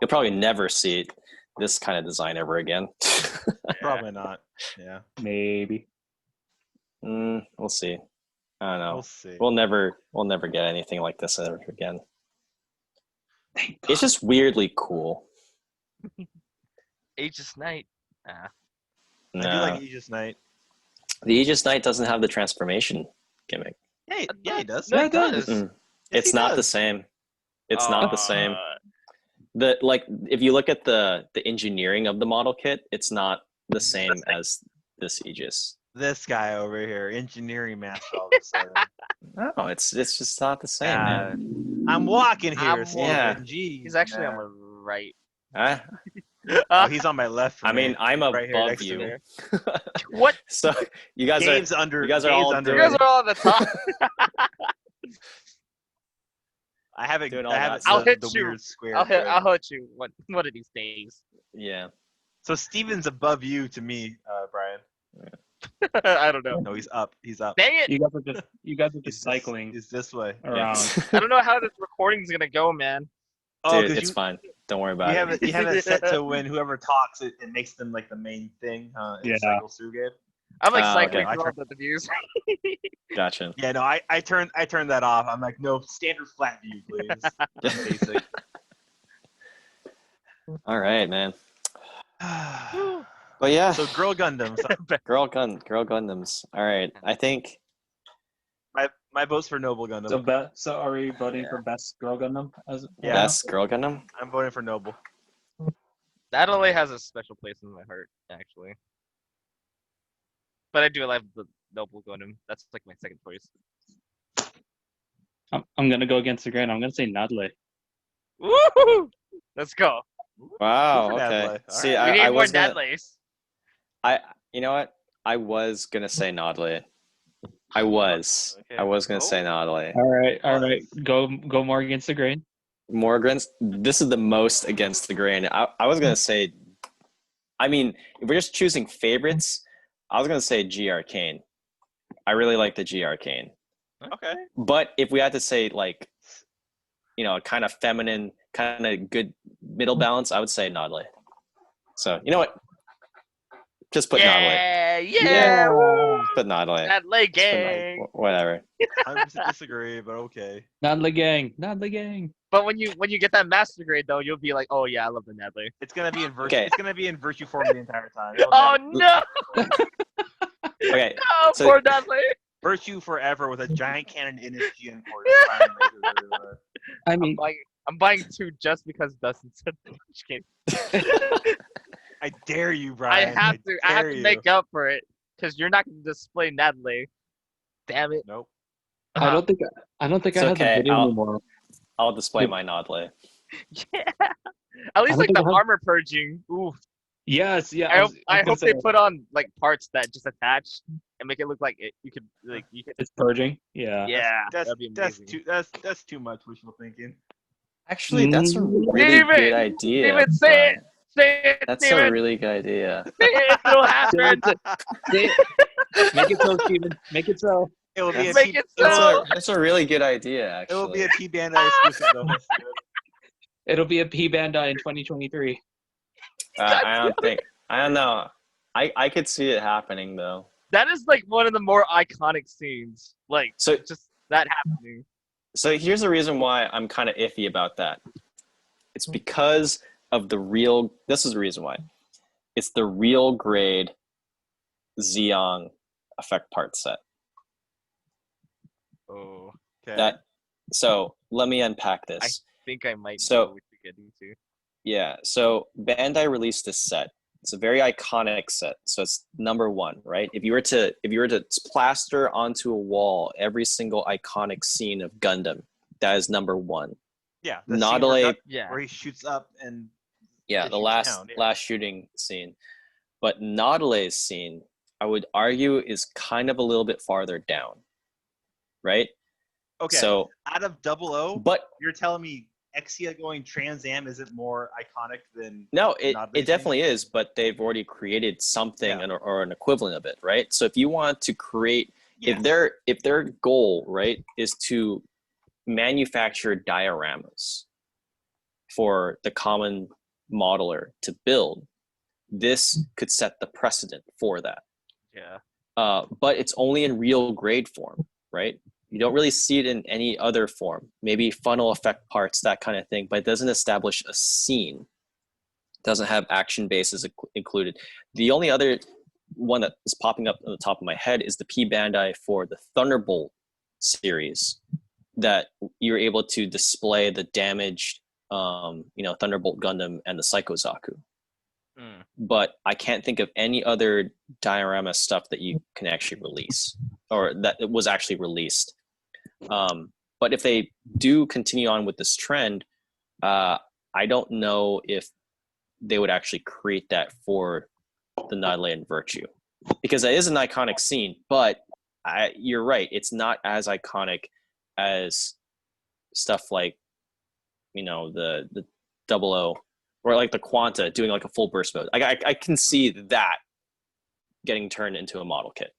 You'll probably never see this kind of design ever again. Probably not. Yeah. Maybe. We'll see. I don't know. We'll see. We'll never get anything like this ever again. It's just weirdly cool. Aegis Knight. I do No. like Aegis Knight. The Aegis Knight doesn't have the transformation gimmick. Hey, yeah, he does. No, it does. Mm. Yes, It's he not the does. same. It's not the same. Uh, If you look at the engineering of the model kit, it's not the same as this Aegis. This guy over here, engineering master all of a sudden. No, it's just not the same, man. I'm walking here, I'm Steven. walking. Jeez, He's actually man. on my right. Huh? Oh, he's on my left. I mean, I'm right here above next to you. me. What? So you guys Gabe's are under. you guys are Gabe's all under. You guys are all at the top. I haven't. doing all I haven't. that I'll the, hit the you. weird square. I'll grid. hit you one of these days. yeah. So Steven's above you to me, Brian. I don't know. No, he's up. He's up. Dang it! You guys are just He's cycling He's this way. around. I don't know how this recording's gonna go, man. Oh, Dude, 'cause it's you, fine. Don't worry you about have it. it. You have it set to when whoever talks, it makes them like the main thing. Yeah. Cycle through Gabe. I'm like Ah, cycling okay. through all the views. Gotcha. Yeah, no, I turned that off. I'm like, no, standard flat view, please. Basic. All right, man. But yeah, So Girl Gundams. Girl Gundams. All right, I think My vote's for Noble Gundam. So are we voting for best girl Gundam? Yeah. best Girl Gundam. I'm voting for Noble. Nadleeh has a special place in my heart, actually. But I do like the Noble Gundam. That's like my second choice. I'm gonna go against the grain. I'm gonna say Nadleeh. Woo! Let's go. Wow. Good for Okay. Nadleeh. See, We Alright. need I more was gonna, Nadleehs. you know what? I was gonna say Nadleeh. I was Okay. gonna say Nadleeh. All right. Go more against the grain. More against. This is the most against the grain. I was gonna say. I mean, if we're just choosing favorites, I was gonna say G-Arcane. I really like the G-Arcane. Okay. But if we had to say like, kind of feminine, kind of good middle balance, I would say Nadleeh. So you know what? Just put Nadleeh. Yeah! Woo! Put Nadleeh. Nadleeh gang. Whatever. 100% disagree, but okay. Nadleeh gang. But when you get that master grade though, you'll be like, oh yeah, I love the Nadleeh. It's gonna be in virtue. Okay. It's gonna be in virtue form the entire time. It'll Oh never- no! Okay. No, So- poor Nadleeh. Virtue forever with a giant cannon in its GN port. I I'm mean, buying two just because Dustin said which game. I dare you, Brian. I have to dare you. make up for it because you're not going to display Nadleeh. Damn it! Nope. I don't think I It's have okay. the video anymore. I'll display my Nadleeh. Yeah. At least don't like think the I have- armor purging. Ooh. Yes, yeah. I hope they put on like parts that just attach and make it look like it. You could. it's purging. Yeah. Yeah. That's that'd be that's amazing. that's too much wishful thinking. Actually, that's a really Steven! good idea. Steven, say Brian. it. Say it. That's Steven. a really good idea. Say it. It'll happen. Make it so, Steven. Make it so. It will be a Make P- it it'll- so. That's a really good idea. It will be Actually, a P Bandai exclusive though. It'll be a P Bandai in 2023. I don't know. I could see it happening though. That is like one of the more iconic scenes. Like So just that happening. So here's the reason why I'm kind of iffy about that. It's because of this is the reason why. It's the real grade Xeon effect part set. Oh, Okay. So let me unpack this. I think I might So- know what you're getting to. Yeah, so Bandai released this set. It's a very iconic set. So it's number one, right? If you were to plaster onto a wall every single iconic scene of Gundam, that is number one. Yeah. the scene Nadleeh, Yeah. where he shoots up and yeah, it the shoots last down, yeah. last shooting scene. But Nadaleeh's scene, I would argue, is kind of a little bit farther down, right? okay. So, Out of Double O, but you're telling me Exia going Trans Am isn't more iconic than no, it Nadaleeh's definitely is. But they've already created something Yeah. or an equivalent of it, right? So if you want to create, Yes. if their goal, right, is to manufacture dioramas for the common modeler to build, this could set the precedent for that. Yeah. But it's only in real grade form, right? You don't really see it in any other form. Maybe funnel effect parts, that kind of thing, but it doesn't establish a scene. It doesn't have action bases included. The only other one that is popping up on the top of my head is the P Bandai for the Thunderbolt series, that you're able to display the damaged Thunderbolt Gundam and the Psycho Zaku. but I can't think of any other diorama stuff that you can actually release or that was actually released. But if they do continue on with this trend, I don't know if they would actually create that for the Nadleeh and Virtue, because it is an iconic scene, but you're right, it's not as iconic as stuff like, you know, the 00 or like the Quanta doing like a full burst mode. I can see that getting turned into a model kit,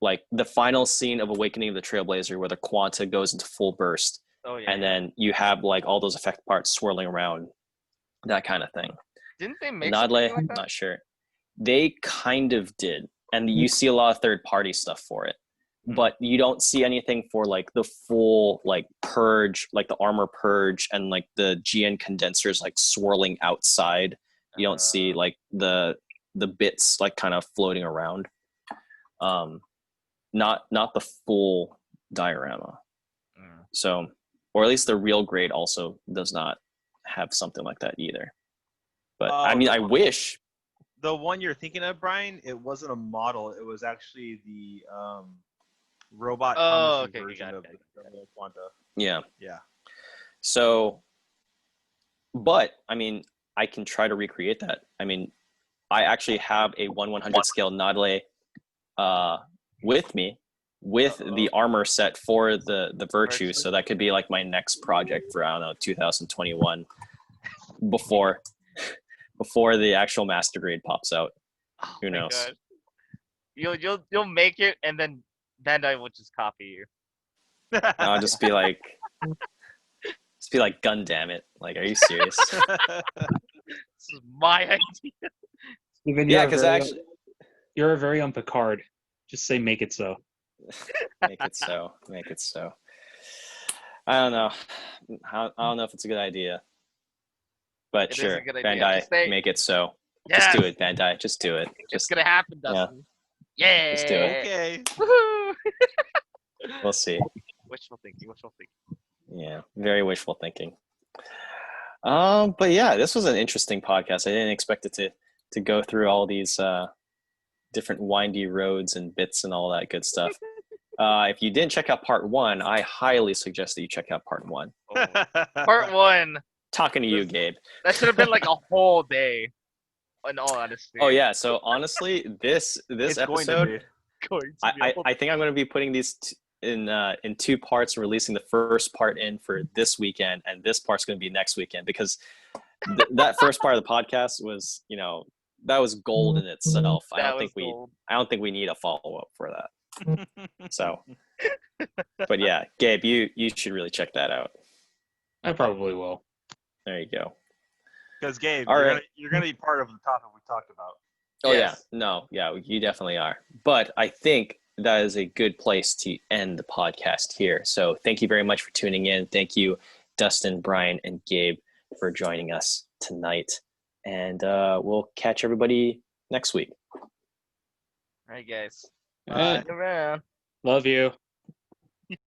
like the final scene of Awakening of the Trailblazer where the Quanta goes into full burst. And then you have like all those effect parts swirling around, that kind of thing. Didn't they make Nadleeh, like that? not sure. They kind of did, and you see a lot of third-party stuff for it, but you don't see anything for like the full like purge, like the armor purge, and like the GN condensers like swirling outside. You don't see like the bits like kind of floating around. Not the full diorama. So, or at least the real grade also does not have something like that either. But I mean, I wish. The one you're thinking of, Brian, it wasn't a model. It was actually the robot version of the Quanta. Yeah. Yeah. So, but I mean, I can try to recreate that. I mean, I actually have a 1/100 scale Nadleeh with me, with the armor set for the Virtue. So that could be like my next project for, I don't know, 2021 before the actual master grade pops out. Who knows? You'll make it, and then Bandai will just copy you. I'll just be like Gundam it. Like, are you serious? This is my idea. Even yeah, because you're a very on Picard. Just say, make it so. Make it so. Make it so. I don't know. I don't know if it's a good idea. But sure, Bandai, make it so. Yes. Just do it, Bandai. Just do it. It's gonna happen, Dustin. Yeah. Just do it. Okay. Woohoo! We'll see. Wishful thinking. Yeah, very wishful thinking. But yeah, this was an interesting podcast. I didn't expect it to go through all these different windy roads and bits and all that good stuff. If you didn't check out part 1, I highly suggest that you check out part 1. Oh. Part 1. Talking to you, Gabe. That should have been like a whole day, in all honesty. Oh yeah, so honestly, this episode, I think I'm going to be putting these in 2 parts and releasing the first part in for this weekend, and this part's going to be next weekend, because that first part of the podcast was, you know, that was gold in itself. I don't think we need a follow-up for that. So, but yeah, Gabe, you should really check that out. I probably will. There you go. Because Gabe, right. you're gonna be part of the topic we talked about. Oh yes. Yeah, you definitely are. But I think that is a good place to end the podcast here. So thank you very much for tuning in. Thank you, Dustin, Brian, and Gabe, for joining us tonight. And we'll catch everybody next week. All right, guys. All right. Around. Love you.